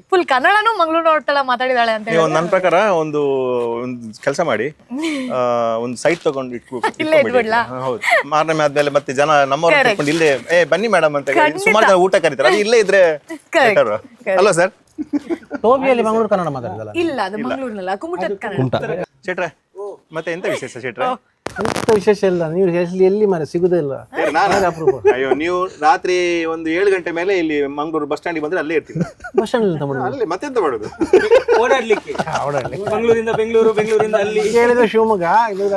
ಫುಲ್ ಕನ್ನಡನೂ ಮಂಗಳೂರಿನವ್ರ ಥರ ಮಾತಾಡಿದಾಳೆ ಅಂತ ಹೇಳಿ. ನನ್ನ ಪ್ರಕಾರ ಒಂದು ಕೆಲಸ ಮಾಡಿ, ಒಂದು ಸೈಟ್ ತಗೊಂಡು ಇಟ್ಬಿಡ್ಲಾ? ಹೌದು, ಮಾರನೇ ಆದ್ಮೇಲೆ ಮತ್ತೆ ಜನ ನಮ್ಮವ್ರು ಕರ್ಕೊಂಡು ಇಲ್ಲೇ ಬನ್ನಿ ಮೇಡಮ್ ಅಂತ ಸುಮಾರು ಜನ ಊಟ ಕರೀತಾರೆ, ಅದು ಇಲ್ಲೇ ಇದ್ರೆ ಅಲ್ವಾ ಸರ್? ಟೋಬಿಯಲ್ಲಿ ಮಂಗಳೂರು ಕನ್ನಡ ಮಾತಾಡಿದಲ್ಲ? ಇಲ್ಲ, ಅದು ಮಂಗಳೂರಿನಲ್ಲ, ಕುಮಟದ ಕನ್ನಡ. ಶೆಟ್ರೆ ಮತ್ತೆ ಎಂತ ವಿಶೇಷ ಶೆಟ್ರೆ? ಎಂತ ವಿಶೇಷ ಇಲ್ಲ, ನೀವು ಎಲ್ಲಿ ಮರ ಸಿಗುದೇ ಇಲ್ಲ. ಅಯ್ಯೋ, ನೀವು ರಾತ್ರಿ ಒಂದು 7 ಗಂಟೆ ಮೇಲೆ ಇಲ್ಲಿ ಮಂಗಳೂರು ಬಸ್ ಸ್ಟ್ಯಾಂಡ್ ಬಂದ್ರೆ ಅಲ್ಲೇ ಇರ್ತೀವಿ. ಬಸ್ ಸ್ಟ್ಯಾಂಡ್ ಅಲ್ಲಿ ಮತ್ತೆಂತ ಮಾಡೋದು? ಓಡಾಡ್ಲಿಕ್ಕೆ ಮಂಗಳೂರಿಂದ ಬೆಂಗಳೂರು, ಬೆಂಗಳೂರಿಂದ ಅಲ್ಲಿ ಹೇಳಿದ್ರೆ ಶಿವಮೊಗ್ಗ,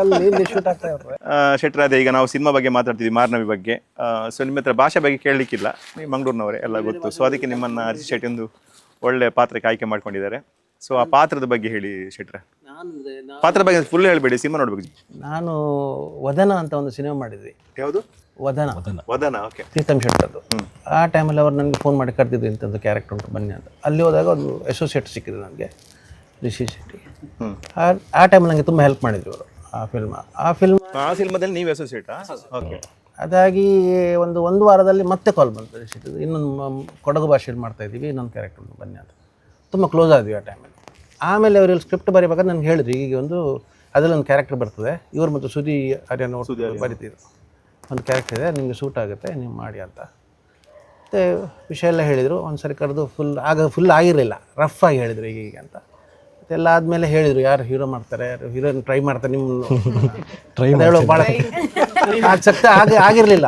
ಅಲ್ಲಿ ಶೂಟ್ ಆಗ್ತಾ ಇರ್ತದೆ. ಶೆಟ್ರೆ, ಅದೇ ಈಗ ನಾವು ಸಿನಿಮಾ ಬಗ್ಗೆ ಮಾತಾಡ್ತಿದ್ವಿ, ಮಾರ್ನವಿ ಬಗ್ಗೆ. ಸೊ ನಿಮ್ಮ ಹತ್ರ ಭಾಷೆ ಬಗ್ಗೆ ಕೇಳಲಿಕ್ಕಿಲ್ಲ, ನೀವು ಮಂಗಳೂರಿನವರೇ ಎಲ್ಲ ಗೊತ್ತು. ಸೊ ಅದಕ್ಕೆ ನಿಮ್ಮನ್ನ ಅರ್ಜಿ ಶೆಟ್ಟಿ ಒಂದು ಒಳ್ಳೆ ಪಾತ್ರಕ್ಕೆ ಆಯ್ಕೆ ಮಾಡ್ಕೊಂಡಿದ್ದಾರೆ. ಸೊ ಆ ಪಾತ್ರದ ಬಗ್ಗೆ ಹೇಳಿ ಶೆಟ್ರೆ. ಪಾತ್ರ ಬಗ್ಗೆ ಫುಲ್ ಹೇಳ್ಬೇಡಿ, ಸಿನಿಮಾ ನೋಡ್ಬೇಕು. ನಾನು ವದನ ಅಂತ ಒಂದು ಸಿನಿಮಾ ಮಾಡಿದ್ವಿ. ಯಾವುದು? ವದನ. ಓಕೆ. ಪ್ರೀತಮ್ ಶೆಟ್ಟರ್ದು. ಆ ಟೈಮಲ್ಲಿ ಅವ್ರು ನನಗೆ ಫೋನ್ ಮಾಡಿ ಕರೆದಿದ್ರು, ಇಂಥದ್ದು ಕ್ಯಾರೆಕ್ಟರ್ ಉಂಟು ಬನ್ನಿ ಅಂತ. ಅಲ್ಲಿ ಹೋದಾಗ ಒಂದು ಅಸೋಸಿಯೇಟ್ ಸಿಕ್ಕಿದ್ರು ನನಗೆ, ರಿಷಿ ಶೆಟ್ಟಿ. ಆ ಟೈಮಲ್ಲಿ ನನಗೆ ತುಂಬ ಹೆಲ್ಪ್ ಮಾಡಿದ್ರು ಅವರು. ಆ ಸಿನಿಮಾದಲ್ಲಿ ನೀವು ಅಸೋಸಿಯೇಟ್? ಓಕೆ. ಅದಾಗಿ ಒಂದು ವಾರದಲ್ಲಿ ಮತ್ತೆ ಕಾಲ್ ಬಂತು, ರಿಷಿ ಇನ್ನೊಂದು ಕೊಡಗು ಭಾಷೆಯಲ್ಲಿ ಮಾಡ್ತಾಯಿದ್ದೀವಿ, ಇನ್ನೊಂದು ಕ್ಯಾರೆಕ್ಟರ್ ಉಂಟು ಬನ್ನಿ ಅಂತ. ತುಂಬ ಕ್ಲೋಸ್ ಆದ್ವಿ ಆ ಟೈಮಲ್ಲಿ. ಆಮೇಲೆ ಅವರಲ್ಲಿ ಸ್ಕ್ರಿಪ್ಟ್ ಬರೀಬೇಕಾದ್ರೆ ನನಗೆ ಹೇಳಿದ್ರು, ಈಗ ಅದರಲ್ಲಿ ಒಂದು ಕ್ಯಾರೆಕ್ಟರ್ ಬರ್ತದೆ, ಇವರು ಮತ್ತು ಸುದಿ ಆರ್ಯನ ಬರೀತಿದ್ರು, ಒಂದು ಕ್ಯಾರೆಕ್ಟರ್ ಇದೆ, ನಿಮಗೆ ಸೂಟ್ ಆಗುತ್ತೆ, ನೀವು ಮಾಡಿ ಅಂತ. ಮತ್ತು ವಿಷಯ ಎಲ್ಲ ಹೇಳಿದರು. ಒಂದು ಸರಿ ಕರೆದು ಫುಲ್ ಆಗಿರಲಿಲ್ಲ, ರಫ್ ಆಗಿ ಹೇಳಿದರು ಹೀಗೆ ಅಂತ. ಮತ್ತೆಲ್ಲ ಆದಮೇಲೆ ಹೇಳಿದರು, ಯಾರು ಹೀರೋ ಮಾಡ್ತಾರೆ, ಯಾರು ಹೀರೋಯಿನ್ ಟ್ರೈ ಮಾಡ್ತಾರೆ, ನಿಮ್ಮ ಹೇಳೋ ಭಾಳ ಆಸಕ್ತಿ ಆಗಿರಲಿಲ್ಲ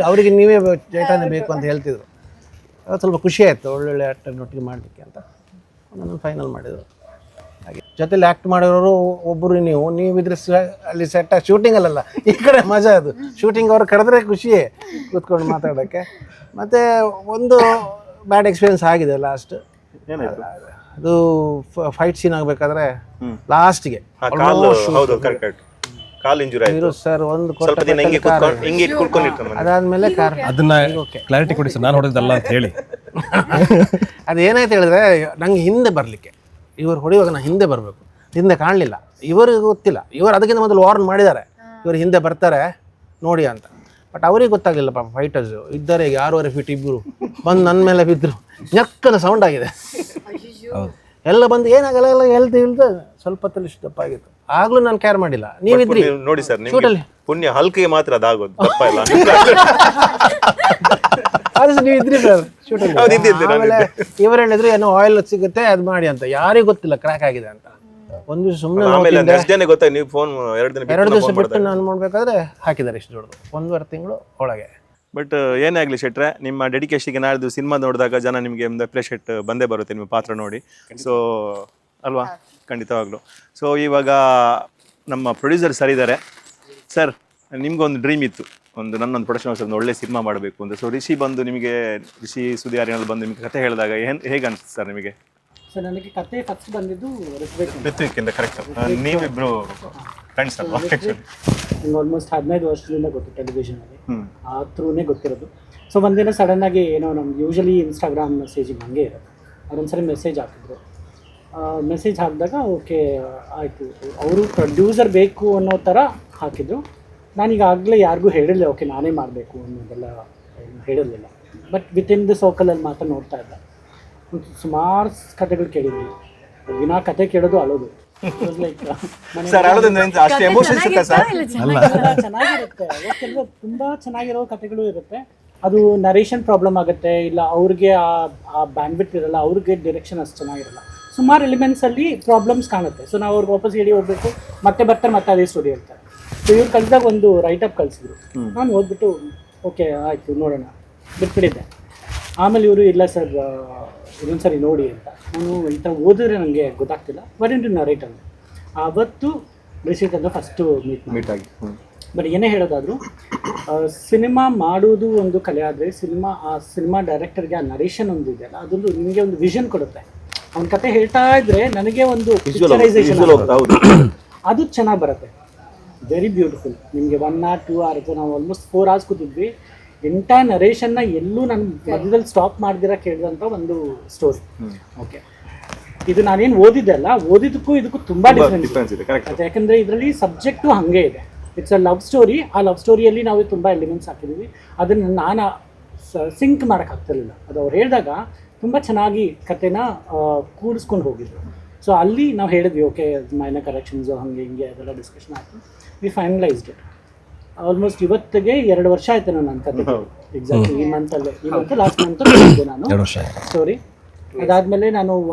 ಅವರಿಗೆ. ನೀವೇ ಚೈತನ್ಯ ಬೇಕು ಅಂತ ಹೇಳ್ತಿದ್ರು. ಅದು ಸ್ವಲ್ಪ ಖುಷಿ ಆಯಿತು, ಒಳ್ಳೊಳ್ಳೆ ಆ್ಯಕ್ಟರ್ನೊಟ್ಟಿಗೆ ಮಾಡಲಿಕ್ಕೆ ಅಂತ ನಾನು ಫೈನಲ್ ಮಾಡಿದರು. ಹಾಗೆ ಜೊತೆಲಿ ಆ್ಯಕ್ಟ್ ಮಾಡಿರೋರು ಒಬ್ಬರು ನೀವಿದ್ರೆ ಅಲ್ಲಿ ಸೆಟ್ ಶೂಟಿಂಗಲ್ಲ, ಈ ಕಡೆ ಮಜಾ. ಅದು ಶೂಟಿಂಗ್ ಅವ್ರು ಕರೆದ್ರೆ ಖುಷಿಯೇ ಕೂತ್ಕೊಂಡು ಮಾತಾಡೋಕ್ಕೆ. ಮತ್ತು ಒಂದು ಬ್ಯಾಡ್ ಎಕ್ಸ್ಪೀರಿಯನ್ಸ್ ಆಗಿದೆ ಲಾಸ್ಟ್. ಅದು ಫೈಟ್ ಸೀನ್ ಆಗಬೇಕಾದ್ರೆ ಲಾಸ್ಟ್ಗೆ ಸರ್ ಒಂದು ಅದಾದ್ಮೇಲೆ ಅದನ್ನ ಕ್ಲಾರಿಟಿ ಕೊಡಿ ಸರ್, ನಾನು ಹೊಡೆದಲ್ಲ ಅಂತ ಹೇಳಿ. ಅದೇನಾಯ್ತು ಹೇಳಿದ್ರೆ, ನಂಗೆ ಹಿಂದೆ ಬರಲಿಕ್ಕೆ ಇವರು ಹೊಡೆಯುವಾಗ ನಾನು ಹಿಂದೆ ಬರಬೇಕು, ಹಿಂದೆ ಕಾಣಲಿಲ್ಲ. ಇವರಿಗೆ ಗೊತ್ತಿಲ್ಲ, ಇವರು ಅದಕ್ಕಿಂತ ಮೊದಲು ವಾರ್ನ್ ಮಾಡಿದ್ದಾರೆ, ಇವರು ಹಿಂದೆ ಬರ್ತಾರೆ ನೋಡಿ ಅಂತ. ಬಟ್ ಅವರಿಗೆ ಗೊತ್ತಾಗಲಿಲ್ಲ ಪಾಪ, ಫೈಟರ್ಸು ಇದ್ದಾರೆ 6.5 ಫೀಟ್ ಇಬ್ಬರು ಬಂದು ನನ್ನ ಮೇಲೆ ಬಿದ್ದರು. ñಕ್ಕನ ಸೌಂಡ್ ಆಗಿದೆ, ಎಲ್ಲ ಬಂದು ಏನಾಗಲ್ಲ ಎಲ್ಲ ಹೇಳ್ದು ಸ್ವಲ್ಪ ಹೊತ್ತಲ್ಲಿ ದಪ್ಪ ಆಗಿತ್ತು. ಆಗ್ಲೂ ನಾನು ಕೇರ್ ಮಾಡಿಲ್ಲ. ನೀವಿದ್ರಿ ನೋಡಿ ಸರ್, ಪುಣ್ಯ ಹಲ್ಕಿಗೆ ಮಾತ್ರ ಅದಾಗೋದು, ದಪ್ಪ ಇಲ್ಲ. ಅದು ನೀವು ಇದ್ರಿ ಸರ್ ಶೂಟಲ್ಲಿ. ಆಮೇಲೆ ಇವರು ಹೇಳಿದ್ರು ಏನೋ ಆಯಿಲ್ ಸಿಗುತ್ತೆ ಅದು ಮಾಡಿ ಅಂತ. ಯಾರಿಗೂ ಗೊತ್ತಿಲ್ಲ ಕ್ರ್ಯಾಕ್ ಆಗಿದೆ ಅಂತ. ಒಂದು ದಿವಸ ಸುಮ್ಮನೆ 2 ದಿವಸ ಬಿಟ್ಟು ನಾನು ಮಾಡ್ಬೇಕಾದ್ರೆ ಹಾಕಿದ್ದಾರೆ ಇಷ್ಟು ದೊಡ್ಡದು, 1.5 ತಿಂಗಳು ಒಳಗೆ. ಬಟ್ ಏನೇ ಆಗಲಿ ಶೆಟ್ರೆ, ನಿಮ್ಮ ಡೆಡಿಕೇಶನ್ಗೆ ನಾಡ್ದು ಸಿನಿಮಾ ನೋಡಿದಾಗ ಜನ ನಿಮಗೆ ಒಂದು ಅಪ್ರಿಷಿಯೇಟ್ ಬಂದೇ ಬರುತ್ತೆ ನಿಮ್ಮ ಪಾತ್ರ ನೋಡಿ. ಸೊ ಅಲ್ವಾ? ಖಂಡಿತವಾಗ್ಲು. ಸೊ ಇವಾಗ ನಮ್ಮ ಪ್ರೊಡ್ಯೂಸರ್ ಸರ್ ಇದ್ದಾರೆ. ಸರ್, ನಿಮ್ಗೊಂದು ಡ್ರೀಮ್ ಇತ್ತು, ನನ್ನೊಂದು ಪ್ರೊಡಕ್ಷನ್ ಹೌಸ್ ಒಂದು ಒಳ್ಳೆ ಸಿನಿಮಾ ಮಾಡಬೇಕು ಅಂತ. ಸೊ ರಿಷಿ ಸುದಿ ಆರ್ಯನಲ್ಲಿ ಬಂದು ನಿಮಗೆ ಕತೆ ಹೇಳಿದಾಗ ಹೇಗೆ ಅನಿಸ್ತು ಸರ್ ನಿಮಗೆ? ಸರ್, ನನಗೆ ಕತೆ ಫಸ್ಟ್ ಬಂದಿದ್ದು ಋತ್ವಿಕಿಂದ. ಕರೆಕ್ಟ್. ನೀವಿಬ್ರು ಫ್ರೆಂಡ್ಸ್ ಅಲ್ವಾ? ಆಲ್ಮೋಸ್ಟ್ 15 ವರ್ಷದಿಂದ ಗೊತ್ತು ಟೆಲಿವಿಷನಲ್ಲಿ, ಆ ಥ್ರೂನೇ ಗೊತ್ತಿರೋದು. ಸೊ ಒಂದಿನ ಸಡನ್ನಾಗಿ ಏನೋ ನಮ್ಗೆ ಯೂಶಲಿ ಇನ್ಸ್ಟಾಗ್ರಾಮ್ ಮೆಸೇಜಿಂಗ್ ಹಂಗೆ ಇರೋದು, ಅದೊಂದ್ಸರಿ ಮೆಸೇಜ್ ಹಾಕಿದ್ರು. ಮೆಸೇಜ್ ಹಾಕಿದಾಗ ಓಕೆ ಆಯಿತು, ಅವರು ಪ್ರೊಡ್ಯೂಸರ್ ಬೇಕು ಅನ್ನೋ ಥರ ಹಾಕಿದ್ರು. ನಾನೀಗಾಗಲೇ ಯಾರಿಗೂ ಹೇಳಿರಲಿಲ್ಲ ಓಕೆ ನಾನೇ ಮಾಡಬೇಕು ಅನ್ನೋದೆಲ್ಲ ಹೇಳಿರಲಿಲ್ಲ. ಬಟ್ ವಿತಿನ್ ದಿ ಸರ್ಕಲಲ್ಲಿ ಮಾತ್ರ ನೋಡ್ತಾ ಇದ್ದ. ಸುಮಾರು ಕತೆಗಳು ಕೇಳಿದ್ವಿ. ದಿನ ಕತೆ ಕೇಳೋದು ಅಳೋದು. ಚೆನ್ನಾಗಿರುತ್ತೆ, ತುಂಬ ಚೆನ್ನಾಗಿರೋ ಕತೆಗಳು ಇರುತ್ತೆ. ಅದು ನರೇಷನ್ ಪ್ರಾಬ್ಲಮ್ ಆಗುತ್ತೆ, ಇಲ್ಲ ಅವ್ರಿಗೆ ಆ ಬ್ಯಾಂಡ್ವಿಡ್ತ್ ಇರಲ್ಲ, ಅವ್ರಿಗೆ ಡೈರೆಕ್ಷನ್ ಅಷ್ಟು ಚೆನ್ನಾಗಿರಲ್ಲ. ಸುಮಾರು ಎಲಿಮೆಂಟ್ಸಲ್ಲಿ ಪ್ರಾಬ್ಲಮ್ಸ್ ಕಾಣುತ್ತೆ. ಸೊ ನಾವು ಅವ್ರಿಗೆ ವಾಪಸ್ ಹೇಳಿ ಹೋಗ್ಬೇಕು, ಮತ್ತೆ ಬರ್ತಾರೆ, ಮತ್ತೆ ಅದೇ ಸ್ಟೋರಿ ಹೇಳ್ತಾರೆ. ಸೊ ಇವ್ರು ಕಲಿಸಿದಾಗ ಒಂದು ರೈಟಪ್ ಕಳಿಸಿದ್ರು. ನಾನು ಓದ್ಬಿಟ್ಟು ಓಕೆ ಆಯಿತು ನೋಡೋಣ ಬಿಟ್ಬಿಟ್ಟಿದ್ದೆ. ಆಮೇಲೆ ಇವರು ಇಲ್ಲ ಸರ್ ಇನ್ನೊಂದ್ಸರಿ ನೋಡಿ ಅಂತ. ನಾನು ಈ ಥರ ಓದಿದ್ರೆ ನನಗೆ ಗೊತ್ತಾಗ್ತಿಲ್ಲ, ಬಟ್ ಇಂಟು ನರೇಟ್ ಅಂತ. ಆವತ್ತು ರಿಷಿಟ್ ಅಂತ ಫಸ್ಟು ಮೀಟ್ ಆಗಿ ಬಟ್ ಏನೇ ಹೇಳೋದಾದರೂ ಸಿನಿಮಾ ಮಾಡುವುದು ಒಂದು ಕಲೆ ಆದರೆ ಸಿನಿಮಾ ಡೈರೆಕ್ಟರ್ಗೆ ಆ ನರೇಷನ್ ಒಂದು ಇದೆಯಲ್ಲ ಅದೊಂದು ನಿಮಗೆ ಒಂದು ವಿಷನ್ ಕೊಡುತ್ತೆ. ಅವ್ನ ಕತೆ ಹೇಳ್ತಾ ಇದ್ರೆ ನನಗೆ ಒಂದು ಪಿಕ್ಚರೈಸೇಷನ್ ಅದು ಚೆನ್ನಾಗಿ ಬರುತ್ತೆ. Very beautiful. ನಿಮಗೆ 1 hour 2 hours ನಾವು ಆಲ್ಮೋಸ್ಟ್ 4 hours ಕೂತಿದ್ವಿ. ಎಂಟೈರ್ ನರೇಷನ್ನ ಎಲ್ಲೂ ನಾನು ಮಧ್ಯದಲ್ಲಿ ಸ್ಟಾಪ್ ಮಾಡ್ದಿರ ಕೇಳಿದಂಥ ಒಂದು ಸ್ಟೋರಿ. ಓಕೆ, ಇದು ನಾನೇನು ಓದಿದ್ದೆ ಅಲ್ಲ, ಓದಿದ್ದಕ್ಕೂ ಇದಕ್ಕೂ ತುಂಬ ಡಿಫ್ರೆನ್ಸ್ ಇದೆ. ಯಾಕಂದರೆ ಇದರಲ್ಲಿ ಸಬ್ಜೆಕ್ಟು ಹಾಗೆ ಇದೆ. It's a love story. ಆ ಲವ್ ಸ್ಟೋರಿಯಲ್ಲಿ ನಾವು ತುಂಬ ಎಲಿಮೆಂಟ್ಸ್ ಹಾಕಿದ್ದೀವಿ. ಅದನ್ನು ನಾನು ಸಿಂಕ್ ಮಾಡೋಕ್ಕಾಗ್ತಿರ್ಲಿಲ್ಲ. ಅದು ಅವ್ರು ಹೇಳಿದಾಗ ತುಂಬ ಚೆನ್ನಾಗಿ ಕತೆನ ಕೂಡಿಸ್ಕೊಂಡು ಹೋಗಿದ್ರು. ಸೊ ಅಲ್ಲಿ ನಾವು ಹೇಳಿದ್ವಿ ಓಕೆ ಮೈನರ್ ಕರೆಕ್ಷನ್ಸು ಹಾಗೆ ಹಿಂಗೆ ಅದೆಲ್ಲ ಡಿಸ್ಕಷನ್ ಆಯಿತು. V finalised it. ಆಲ್ಮೋಸ್ಟ್ ಇವತ್ತಿಗೆ 2 ವರ್ಷ ಆಯ್ತು ನನ್ನ ಕತೆ. ಎಕ್ಸಾಕ್ಟ್ಲಿ ಈ ಮಂತ್ ಲಾಸ್ಟ್ ಮಂತ್ ನಾನು ಸ್ಟೋರಿ. ಅದಾದಮೇಲೆ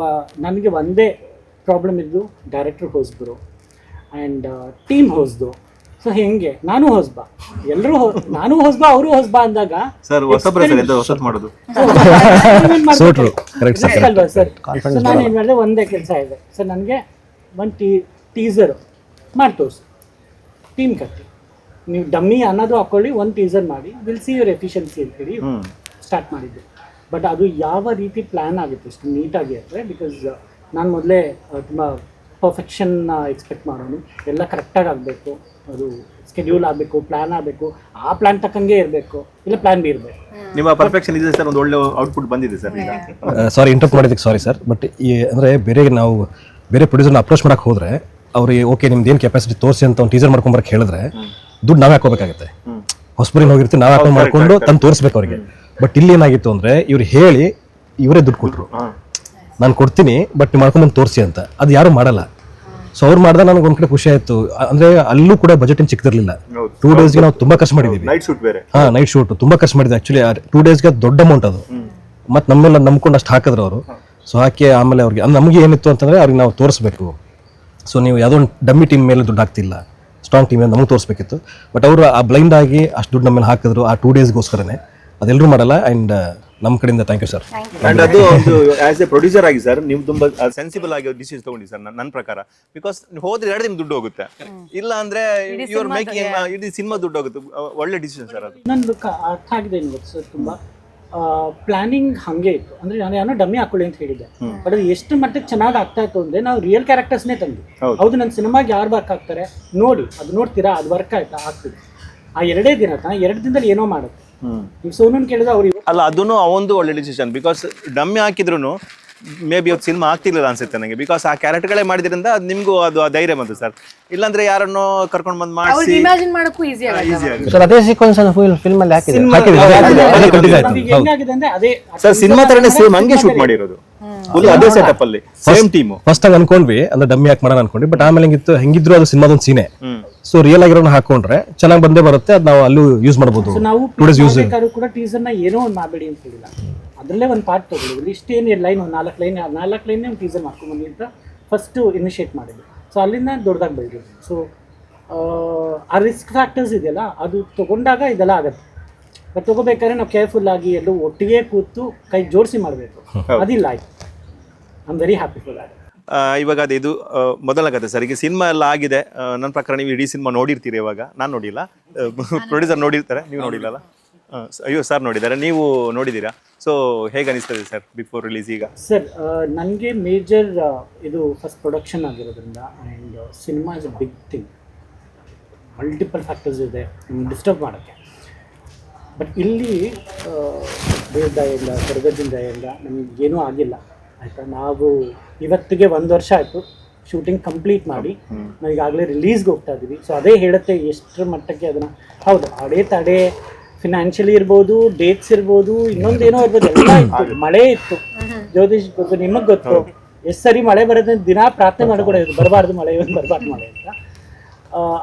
ನನಗೆ ಒಂದೇ ಪ್ರಾಬ್ಲಮ್ ಇದ್ದು ಡೈರೆಕ್ಟ್ರ್ ಹೊಸಬರು ಆ್ಯಂಡ್ ಟೀಮ್ ಹೊಸದು. ಸೊ ಹೆಂಗೆ ನಾನು ಹೊಸಬ, ಎಲ್ಲರೂ ನಾನು ಹೊಸಬ ಅವರು ಹೊಸಬ ಅಂದಾಗ ಸರ್ ಮಾಡೋದು ಅಲ್ವಾ ಸರ್. ಸೊ ನಾನು ಏನು ಮಾಡಿದೆ, ಒಂದೇ ಕೆಲಸ ಇದೆ ಸರ್, ನನಗೆ ಒಂದು ಟೀಸರ್ ಮಾಡಿ ತೋರಿಸಿ, ಟೀಮ್ ಕಟ್ಟಿ ನೀವು ಡಮ್ಮಿ ಅನ್ನೋದು ಹಾಕೊಳ್ಳಿ, ಒಂದು ಟೀಸರ್ ಮಾಡಿ, ವಿಲ್ ಸಿ ಯುವರ್ ಎಫಿಷಿಯನ್ಸಿ ಅಂತೇಳಿ ಸ್ಟಾರ್ಟ್ ಮಾಡಿದ್ದೆ. ಬಟ್ ಅದು ಯಾವ ರೀತಿ ಪ್ಲ್ಯಾನ್ ಆಗುತ್ತೆ ಅಷ್ಟು ನೀಟಾಗಿ ಅಂದರೆ, ಬಿಕಾಸ್ ನಾನು ಮೊದಲೇ ತುಂಬ ಪರ್ಫೆಕ್ಷನ್ ಎಕ್ಸ್ಪೆಕ್ಟ್ ಮಾಡೋನು. ಎಲ್ಲ ಕರೆಕ್ಟಾಗಿ ಆಗಬೇಕು, ಅದು ಸ್ಕೆಡ್ಯೂಲ್ ಆಗಬೇಕು, ಪ್ಲ್ಯಾನ್ ಆಗಬೇಕು, ಆ ಪ್ಲ್ಯಾನ್ ತಕ್ಕಂಗೆ ಇರಬೇಕು, ಇಲ್ಲ ಪ್ಲ್ಯಾನ್ ಬಿ ಇರಬೇಕು. ನಿಮ್ಮ ಪರ್ಫೆಕ್ಷನ್ ಇದೆ ಸರ್, ಒಂದು ಒಳ್ಳೆ ಔಟ್ಪುಟ್ ಬಂದಿದೆ ಸರ್ ಈಗ. ಸಾರಿ ಇಂಟರ್ಪ್ಟ್ ಮಾಡಿದ್ದಕ್ಕೆ ಸಾರಿ ಸರ್. ಬಟ್ ಈ ಅಂದರೆ ಬೇರೆ ಪ್ರೊಡ್ಯೂಸರ್ನ ಅಪ್ರೋಚ್ ಮಾಡೋಕ್ಕೆ ಹೋದರೆ ಅವ್ರಿಗೆ ಓಕೆ ನಿಮ್ದು ಏನು ಕೆಪಾಸಿಟಿ ತೋರಿಸಿ ಅಂತ ಒಂದು ಟೀಸರ್ ಮಾಡ್ಕೊಂಬರಕ್ಕೆ ಹೇಳಿದ್ರೆ ದುಡ್ಡು ನಾವೇ ಹಾಕೋಬೇಕಾಗುತ್ತೆ. ಹೊಸಬರಿಗೆ ಹೋಗಿರ್ತೀವಿ, ನಾವೇ ಹಾಕೊಂಡು ಮಾಡ್ಕೊಂಡು ತಂದು ತೋರಿಸ್ಬೇಕು ಅವರಿಗೆ. ಬಟ್ ಇಲ್ಲಿ ಏನಾಗಿತ್ತು ಅಂದರೆ ಇವ್ರು ಹೇಳಿ ಇವರೇ ದುಡ್ಡು ಕೊಟ್ಟರು, ನಾನು ಕೊಡ್ತೀನಿ ಬಟ್ ನೀವು ಮಾಡ್ಕೊಂಬಂದು ತೋರಿಸಿ ಅಂತ. ಅದು ಯಾರು ಮಾಡಲ್ಲ. ಸೊ ಅವ್ರು ಮಾಡಿದಾಗ ನನಗೆ ಒಂದು ಕಡೆ ಖುಷಿ ಆಯಿತು. ಅಂದರೆ ಅಲ್ಲೂ ಕೂಡ ಬಜೆಟ್ ಏನು ಚಿಕ್ಕದಿರಲಿಲ್ಲ. 2 daysಗೆ ನಾವು ತುಂಬ ಖರ್ಚು ಮಾಡಿದ್ದೀವಿ. ನೈಟ್ ಶೂಟ್ ತುಂಬ ಖರ್ಚು ಮಾಡಿದ್ವಿ. ಆ್ಯಕ್ಚುಲಿ 2 daysಗೆ ದೊಡ್ಡ ಅಮೌಂಟ್ ಅದು. ಮತ್ತು ನಮ್ಮೆಲ್ಲ ನಂಬ್ಕೊಂಡು ಅಷ್ಟು ಹಾಕಿದ್ರು ಅವರು. ಸೊ ಹಾಕಿ ಆಮೇಲೆ ಅವ್ರಿಗೆ ನಮಗೆ ಏನಿತ್ತು ಅಂತಂದರೆ ಅವ್ರಿಗೆ ನಾವು ತೋರಿಸ್ಬೇಕು. ಸೊ ನೀವು ಯಾವುದೋ ಒಂದು ಡಮ್ಮಿ ಟೀಮ್ ಮೇಲೆ ದುಡ್ಡು ಹಾಕ್ತಿಲ್ಲ, ಸ್ಟ್ರಾಂಗ್ ಟೀಮ್ ಮೇಲೆ ನಮಗೆ ತೋರಿಸ್ಬೇಕಿತ್ತು. ಬಟ್ ಅವರು ಆ ಬ್ಲೈಂಡ್ ಆಗಿ ಅಷ್ಟು ದುಡ್ಡು ನಮ್ಮ ಮೇಲೆ ಹಾಕಿದ್ರು ಆ 2 daysಗೋಸ್ಕರನೇ. ಅದೆಲ್ಲರೂ ಮಾಡಲ್ಲ. ಆ್ಯಂಡ್ ನಮ್ಮ ಕಡೆಯಿಂದ ಥ್ಯಾಂಕ್ ಯು ಸರ್. ಅಂಡ್ ಅದು ಒಂದು ಆಸ್ ಎ ಪ್ರೊಡ್ಯೂಸರ್ ಆಗಿ ಸರ್ ನೀವು ತುಂಬಾ ಸೆನ್ಸಿಬಲ್ ಆಗಿ ಡಿಸಿಷನ್ ತಗೊಂಡಿ ಸರ್ ನನ್ನ ಪ್ರಕಾರ. ಬಿಕಾಸ್ ಹೋದ್ರೆ 2 ದಿನ ದುಡ್ಡು ಹೋಗುತ್ತೆ, ಇಲ್ಲ ಅಂದ್ರೆ ಯುವರ್ ಮೇಕಿಂಗ್ ಇಡೀ ಸಿನಿಮಾ ದುಡ್ಡು ಹೋಗುತ್ತೆ. ಒಳ್ಳೆ ಡಿಸಿಷನ್ ಸರ್ ಅದು. ನನ್ನ ಅರ್ಥ ಆಗಿದೆ ಏನು ಗೊತ್ತು ಸರ್, ತುಂಬ ಪ್ಲಾನಿಂಗ್ ಹಾಗೆ ಇತ್ತು. ಅಂದರೆ ನಾನು ಏನೋ ಡಮ್ಮಿ ಹಾಕೊಳ್ಳಿ ಅಂತ ಹೇಳಿದ್ದೆ, ಬಟ್ ಅದು ಎಷ್ಟು ಮಟ್ಟಿಗೆ ಚೆನ್ನಾಗಿ ಆಗ್ತಾ ಇತ್ತು ಅಂದರೆ ನಾವು ರಿಯಲ್ ಕ್ಯಾರೆಕ್ಟರ್ಸ್ನೇ ತಂದು. ಹೌದು, ನನ್ನ ಸಿನಿಮಾಗೆ ಯಾರು ವರ್ಕ್ ಆಗ್ತಾರೆ ನೋಡಿ, ಅದು ನೋಡ್ತೀರಾ, ಅದು ವರ್ಕ್ ಆಯ್ತಾ ಆಗ್ತದೆ. ಆ 2 ದಿನ 2 ದಿನದಲ್ಲಿ ಏನೋ ಮಾಡುತ್ತೆ. ಈಗ ಸೋನನ್ ಕೇಳಿದ್ರೆ ಅವ್ರಿಗೆ ಅಲ್ಲ, ಅದನ್ನು ಅವೊಂದು ಒಳ್ಳೆ ಡಿಸಿಷನ್. ಬಿಕಾಸ್ ಡಮ್ಮಿ ಹಾಕಿದ್ರು ಮೇ ಬಿ ಅದು ಸಿನಿಮಾ ಆಗ್ತಿರ್ಲಿಲ್ಲ ಅನ್ಸುತ್ತೆ ನನಗೆ. ಬಿಕಾಸ್ ಆ ಕ್ಯಾರೆಕ್ಟರ್ಗಳೇ ಮಾಡಿದ್ರಿಂದ ಅದು ನಿಮಗೂ ಅದು ಆ ಧೈರ್ಯ ಬಂತು ಸರ್. ಇಲ್ಲಾಂದ್ರೆ ಯಾರನ್ನೋ ಕರ್ಕೊಂಡು ಬಂದು ಮಾಡಿಸಿ ಇಮ್ಯಾಜಿನ್ ಮಾಡೋಕ್ಕೂ ಈಸಿ ಆಗುತ್ತೆ ಸರ್. ಅದೇ ಸೀಕ್ವೆನ್ಸ್ ಫಿಲ್ಮ್ ಅಲ್ಲಿ ಹಾಕಿದೆ. ಹೆಂಗಾಗಿದೆ ಅಂದ್ರೆ ಅದೇ ಸರ್ ಸಿನಿಮಾ ತರನೇ ಸೇಮ್ ಹಂಗೆ ಶೂಟ್ ಮಾಡಿರೋದು, ಫುಲ್ ಅದೇ ಸೆಟಪ್ ಅಲ್ಲಿ ಸೇಮ್ ಟೀಮ್. ಫಸ್ಟ್ ಆಗಿ ಅನ್ಕೊಂಡ್ವಿ ಅಂದ್ರೆ ಡಮ್ಮಿ ಹಾಕಿ ಮಾಡೋಣ ಅನ್ಕೊಂಡ್ವಿ. ಬಟ್ ಆಮೇಲೆ ಹೆಂಗಿದ್ರು ಅದು ಸಿನಿಮಾದೊಂದು ಸೀನೆ. ಸೊ ರಿಯಲ್ ಆಗಿರೋನ ಹಾಕೊಂಡ್ರೆ ಚೆನ್ನಾಗಿ ಬಂದೇ ಬರುತ್ತೆ. ಅದು ನಾವು ಅಲ್ಲೂ ಯೂಸ್ ಮಾಡಬಹುದು. ನಾವು ಕೂಡ ಟೀಸರ್ ನ ಏನೋ ಒಂದು ಮಾಡಬೇಡಿ ಅಂತ ಹೇಳಿಲ್ಲ, ಅದರಲ್ಲೇ ಒಂದು ಪಾರ್ಟ್ ತಗೊಳ್ಳಿದ್ವಿ. ಇಷ್ಟೇನು ಲೈನ್, 4 ಲೈನ್ ಒಂದು ಟೀಸರ್ ಮಾಡ್ಕೊಂಡು ಬನ್ನಿ ಅಂತ ಫಸ್ಟ್ ಇನಿಷಿಯೇಟ್ ಮಾಡಿದ್ವಿ. ಸೊ ಅಲ್ಲಿಂದ ದೊಡ್ಡದಾಗಿ ಬೆಳೆದಿದ್ವಿ. ಸೊ ಆ ರಿಸ್ಕ್ ಫ್ಯಾಕ್ಟರ್ಸ್ ಇದೆಯಲ್ಲ, ಅದು ತಗೊಂಡಾಗ ಇದೆಲ್ಲ ಆಗುತ್ತೆ. ಬಟ್ ತಗೋಬೇಕಾದ್ರೆ ನಾವು ಕೇರ್ಫುಲ್ ಆಗಿ ಎಲ್ಲೂ ಒಟ್ಟಿಗೆ ಕೂತು ಕೈ ಜೋಡಿಸಿ ಮಾಡಬೇಕು. ಅದಿಲ್ಲ, ಆಯ್ತು. I am very happy for that. ಇವಾಗ ಅದು ಇದು ಮೊದಲ ಕತೆ ಸರ್. ಈಗ ಸಿನಿಮಾ ಎಲ್ಲ ಆಗಿದೆ. ನನ್ನ ಪ್ರಕಾರ ನೀವು ಇಡೀ ಸಿನಿಮಾ ನೋಡಿರ್ತೀರಿ. ಇವಾಗ ನಾನು ನೋಡಿಲ್ಲ, ಪ್ರೊಡ್ಯೂಸರ್ ನೋಡಿರ್ತಾರೆ, ನೀವು ನೋಡಿಲ್ಲಲ್ಲ? ಅಯ್ಯೋ ಸರ್ ನೋಡಿದ್ದಾರೆ, ನೀವು ನೋಡಿದ್ದೀರಾ? ಸೊ ಹೇಗೆ ಅನಿಸ್ತದೆ ಸರ್ ಬಿಫೋರ್ ರಿಲೀಸ್ ಈಗ? ಸರ್ ನನಗೆ ಮೇಜರ್ ಇದು ಫಸ್ಟ್ ಪ್ರೊಡಕ್ಷನ್ ಆಗಿರೋದ್ರಿಂದ and cinema is a big thing. Multiple factors ಇದೆ ಡಿಸ್ಟರ್ಬ್ ಮಾಡೋಕ್ಕೆ. ಬಟ್ ಇಲ್ಲಿ ದೇವ್ರ ದಯೆಯಿಂದ, ಸ್ವರ್ಗದ ದಯೆಯಿಂದ ನಮಗೇನೂ ಆಗಿಲ್ಲ, ಆಯಿತಾ. ನಾವು ಇವತ್ತಿಗೆ 1 ವರ್ಷ ಆಯಿತು ಶೂಟಿಂಗ್ ಕಂಪ್ಲೀಟ್ ಮಾಡಿ. ನಾವು ಈಗಾಗಲೇ ರಿಲೀಸ್ಗೆ ಹೋಗ್ತಾ ಇದ್ದೀವಿ. ಸೊ ಅದೇ ಹೇಳುತ್ತೆ ಎಷ್ಟರ ಮಟ್ಟಕ್ಕೆ ಅದನ್ನು. ಹೌದು, ಅಡೆ ಫಿನಾನ್ಷಿಯಲಿ ಇರ್ಬೋದು, ಡೇಟ್ಸ್ ಇರ್ಬೋದು, ಇನ್ನೊಂದೇನೋ ಇರ್ಬೋದು, ಎಲ್ಲ ಇತ್ತು. ಮಳೆ ಇತ್ತು, ಜ್ಯೋತಿಷ್ ಗೊತ್ತು, ನಿಮಗೆ ಗೊತ್ತು. ಎಷ್ಟು ಸರಿ ಮಳೆ ಬರೋದ್ರೆ ದಿನ ಪ್ರಾರ್ಥನೆ ಮಾಡ್ಕೊಡೋದು, ಬರಬಾರ್ದು ಮಳೆ, ಇವತ್ತು ಬರಬಾರ್ದು ಮಳೆ ಅಂತ.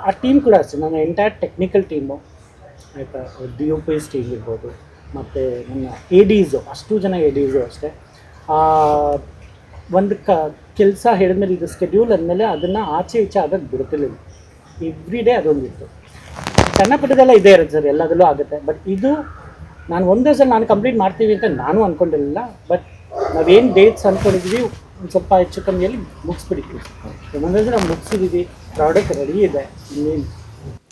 ಆ ಟೀಮ್ ಕೂಡ ಅಷ್ಟೇ, ನನ್ನ ಎಂಟೈರ್ ಟೆಕ್ನಿಕಲ್ ಟೀಮು ಆಯಿತಾ, DOPs ಟೀಮ್ ಇರ್ಬೋದು, ಮತ್ತು ನನ್ನ ADs, ಅಷ್ಟು ಜನ ADs ಅಷ್ಟೇ. ಒಂದು ಕೆಲಸ ಹೇಳಿದ್ಮೇಲೆ ಇದು ಸ್ಕೆಡ್ಯೂಲ್ ಅಂದಮೇಲೆ ಅದನ್ನು ಆಚೆ ಈಚೆ ಆಗೋದು ಬಿಡ್ತಿರ್ಲಿಲ್ಲ. Every day ಅದೊಂದಿತ್ತು. ಸಣ್ಣ ಪುಟ್ಟದೆಲ್ಲ ಇದೇ ಇರುತ್ತೆ ಸರ್, ಎಲ್ಲದರಲ್ಲೂ ಆಗುತ್ತೆ. ಬಟ್ ಇದು ನಾನು ಒಂದೇ ಸಲ ನಾನು ಕಂಪ್ಲೀಟ್ ಮಾಡ್ತೀವಿ ಅಂತ ನಾನು ಅಂದ್ಕೊಂಡಿರಲಿಲ್ಲ. ಬಟ್ ನಾವೇನು ಡೇಟ್ಸ್ ಅಂದ್ಕೊಂಡಿದ್ವಿ ಒಂದು ಸ್ವಲ್ಪ ಹೆಚ್ಚು ಕಮ್ಮಿಯಲ್ಲಿ ಮುಗಿಸ್ಬಿಟ್ಟಿದ್ವಿ. ಒಂದೊಂದೇ ನಾವು ಮುಗಿಸಿದ್ದೀವಿ, ಪ್ರಾಡಕ್ಟ್ ರೆಡಿ ಇದೆ. ಇನ್ನೇನು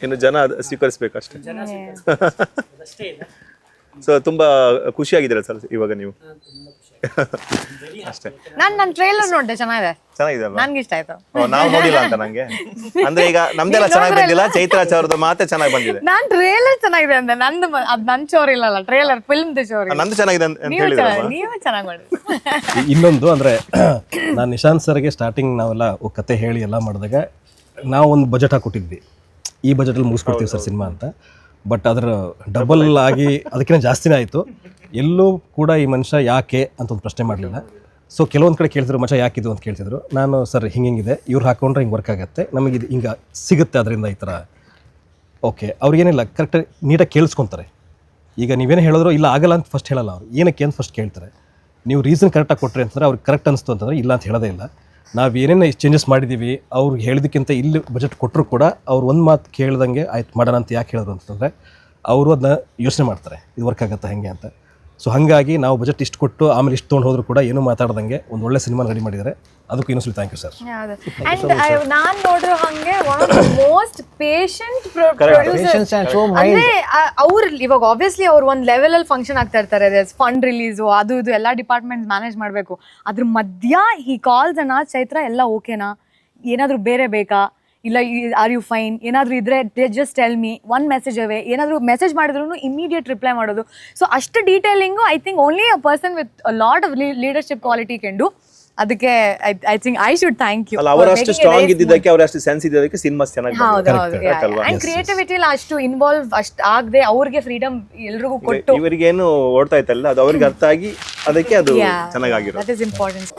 ಇನ್ನು ಜನ ಸ್ವೀಕರಿಸ್ಬೇಕಷ್ಟೇ. ಅಷ್ಟೇ ಇದೆ. ಸೊ ತುಂಬಾ ಖುಷಿಯಾಗಿದ್ದೀರಾ ಸರ್ ಇವಾಗ ನೀವು? ಅಷ್ಟೇ. ನನ್ನ ಟ್ರೈಲರ್ ನೋಡಿದೆ, ಚೆನ್ನಾಗಿದೆ, ಚೆನ್ನಾಗಿದೆ ಅಲ್ವಾ? ನನ್ಗೆ ಇಷ್ಟ ಆಯ್ತು. ನಾವು ನೋಡಿಲ್ಲ ಅಂತ ನಂಗೆ ಅಂದ್ರೆ ಈಗ ನಮ್ದೆಲ್ಲ ಚೆನ್ನಾಗಿ ಬಂದಿಲ್ಲ, ಚೈತ್ರ ಅವ್ರದ್ದು ಮಾತ್ರ ಚೆನ್ನಾಗಿ ಬಂದಿದೆ. ನಾನ್ ಟ್ರೇಲರ್ ಚೆನ್ನಾಗಿದೆ ಅಂದೆ, ನಂದು ಅದ್ ನನ್ ಚೋರ್ ಇಲ್ಲಲ್ಲ, ಟ್ರೇಲರ್ ಫಿಲ್ಮ್ ಚೋರ್. ನಂದು ಚೆನ್ನಾಗಿದೆ ಅಂತ ಹೇಳಿದ್ರಲ್ವಾ? ನೀವೇ ಚೆನ್ನಾಗಿ ಮಾಡಿ. ಇನ್ನೊಂದು ಅಂದರೆ ನಾನು ನಿಶಾಂತ್ ಸರ್ಗೆ ಸ್ಟಾರ್ಟಿಂಗ್ ನಾವೆಲ್ಲ ಕತೆ ಹೇಳಿ ಎಲ್ಲ ಮಾಡಿದಾಗ ನಾವು ಒಂದು ಬಜೆಟ್ ಹಾಕೊಟ್ಟಿದ್ವಿ, ಈ ಬಜೆಟಲ್ಲಿ ಮುಗಿಸ್ಕೊಡ್ತೀವಿ ಸರ್ ಸಿನಿಮಾ ಅಂತ. ಬಟ್ ಅದರ ಡಬಲ್ ಆಗಿ ಅದಕ್ಕಿಂತ ಜಾಸ್ತಿನೇ ಆಯಿತು. ಎಲ್ಲೂ ಕೂಡ ಈ ಮನುಷ್ಯ ಯಾಕೆ ಅಂತ ಒಂದು ಪ್ರಶ್ನೆ ಮಾಡಲಿಲ್ಲ. ಸೊ ಕೆಲವೊಂದು ಕಡೆ ಕೇಳ್ತಿದ್ರು ಮನುಷ್ಯ ಯಾಕಿದು ಅಂತ ಕೇಳ್ತಿದ್ರು. ನಾನು ಸರ್ ಹಿಂಗಿದೆ, ಇವ್ರು ಹಾಕೊಂಡ್ರೆ ಹಿಂಗೆ ವರ್ಕ್ ಆಗುತ್ತೆ, ನಮಗೆ ಇದು ಹಿಂಗೆ ಸಿಗುತ್ತೆ ಅದರಿಂದ ಈ ಥರ. ಓಕೆ, ಅವ್ರಿಗೇನಿಲ್ಲ, ಕರೆಕ್ಟಾಗಿ ನೀಟಾಗಿ ಕೇಳಿಸ್ಕೊತಾರೆ. ಈಗ ನೀವೇನು ಹೇಳಿದ್ರು ಇಲ್ಲ ಆಗಲ್ಲ ಅಂತ ಫಸ್ಟ್ ಹೇಳಲ್ಲ ಅವ್ರು, ಏನಕ್ಕೆ ಅಂತ ಫಸ್ಟ್ ಕೇಳ್ತಾರೆ. ನೀವು ರೀಸನ್ ಕರೆಕ್ಟಾಗಿ ಕೊಟ್ಟರೆ ಅಂತಂದರೆ ಅವ್ರಿಗೆ ಕರೆಕ್ಟ್ ಅನಿಸ್ತು ಅಂತಂದರೆ ಇಲ್ಲ ಅಂತ ಹೇಳೋದೇ ಇಲ್ಲ. ನಾವು ಏನೇನು ಚೇಂಜಸ್ ಮಾಡಿದ್ದೀವಿ ಅವ್ರಿಗೆ ಹೇಳಿದಕ್ಕಿಂತ ಇಲ್ಲಿ ಬಜೆಟ್ ಕೊಟ್ಟರು ಕೂಡ ಅವ್ರು ಒಂದು ಮಾತು ಕೇಳ್ದಂಗೆ ಆಯ್ತು ಮಾಡೋಣ ಅಂತ ಯಾಕೆ ಹೇಳಿದ್ರು ಅಂತಂದರೆ ಅವರು ಅದನ್ನ ಯೋಚನೆ ಮಾಡ್ತಾರೆ, ಇದು ವರ್ಕ್ ಆಗುತ್ತಾ ಹೆಂಗೆ ಅಂತ. ಸೊ ಹಾಗಾಗಿ ನಾವು ಬಜೆಟ್ ಇಷ್ಟು ಕೊಟ್ಟು ಆಮೇಲೆ ಇಷ್ಟು ತೊಗೊಂಡು ಹೋದ್ರು ಕೂಡ ಏನೂ ಮಾತಾಡ್ದಂಗೆ ಒಂದು ಒಳ್ಳೆ ಸಿನಿಮಾ ರೆಡಿ ಮಾಡಿದ್ದಾರೆ. ಅದಕ್ಕೂ ಇನ್ನೊಂದು ಥ್ಯಾಂಕ್ ಯು ಸರ್. ಅಂಡ್ ನಾನ್ ನೋಡಿರೋ ಹಂಗೆ one of the most patient producers. ಅಂದ್ರೆ ಅವ್ರು ಇವಾಗ ಆಬ್ವಿಯಸ್ಲಿ ಅವ್ರು ಒಂದ್ ಲೆವೆಲ್ ಅಲ್ಲಿ ಫಂಕ್ಷನ್ ಆಗ್ತಾ ಇರ್ತಾರೆ, ಫಂಡ್ ರಿಲೀಸು ಅದು ಇದು ಎಲ್ಲಾ ಡಿಪಾರ್ಟ್ಮೆಂಟ್ ಮ್ಯಾನೇಜ್ ಮಾಡ್ಬೇಕು. ಅದ್ರ ಮಧ್ಯ ಈ ಕಾಲ್ಸ್ ಅನ್ನ ಚೈತ್ರ ಎಲ್ಲ ಓಕೆನಾ, ಏನಾದ್ರು ಬೇರೆ ಬೇಕಾ, ಇಲ್ಲ ಆರ್ ಯು ಫೈನ್, ಏನಾದರೂ ಇದ್ರೆ just tell me, one message away, ಏನಾದರೂ ಮೆಸೇಜ್ ಮಾಡಿದ್ರು ಇಮಿಡಿಯೇಟ್ ರಿಪ್ಲೈ ಮಾಡೋದು. ಸೊ ಅಷ್ಟು ಡೀಟೇಲಿಂಗು I think only a person with a lot of leadership quality can do. ಅದಕ್ಕೆ I think I should thank you. ಅಲ್ಲ, ಅವರಷ್ಟು ಸ್ಟ್ರಾಂಗ್ ಇದ್ದಿದ್ದಕ್ಕೆ, ಅವರಷ್ಟು ಸೆನ್ಸ್ ಇದ್ದಿದ್ದಕ್ಕೆ ಸಿನಿಮಾ ಚೆನ್ನಾಗಿ ಹೌದು. ಅಂಡ್ ಕ್ರಿಯೇಟಿವಿಟಿ ಅಷ್ಟು ಇನ್ವಾಲ್ವ್ ಅಷ್ಟು ಆಗದೆ ಅವ್ರಿಗೆ ಫ್ರೀಡಮ್ ಎಲ್ರಿಗೂ ಕೊಟ್ಟು ಇವರಿಗೇನು ಓಡ್ತಾ ಇತ್ತಲ್ಲ ಅದು ಅವ್ರಿಗೆ ಅರ್ಥ ಆಗಿ ಅದಕ್ಕೆ ಅದು ಚೆನ್ನಾಗಿರೋದು. That is important.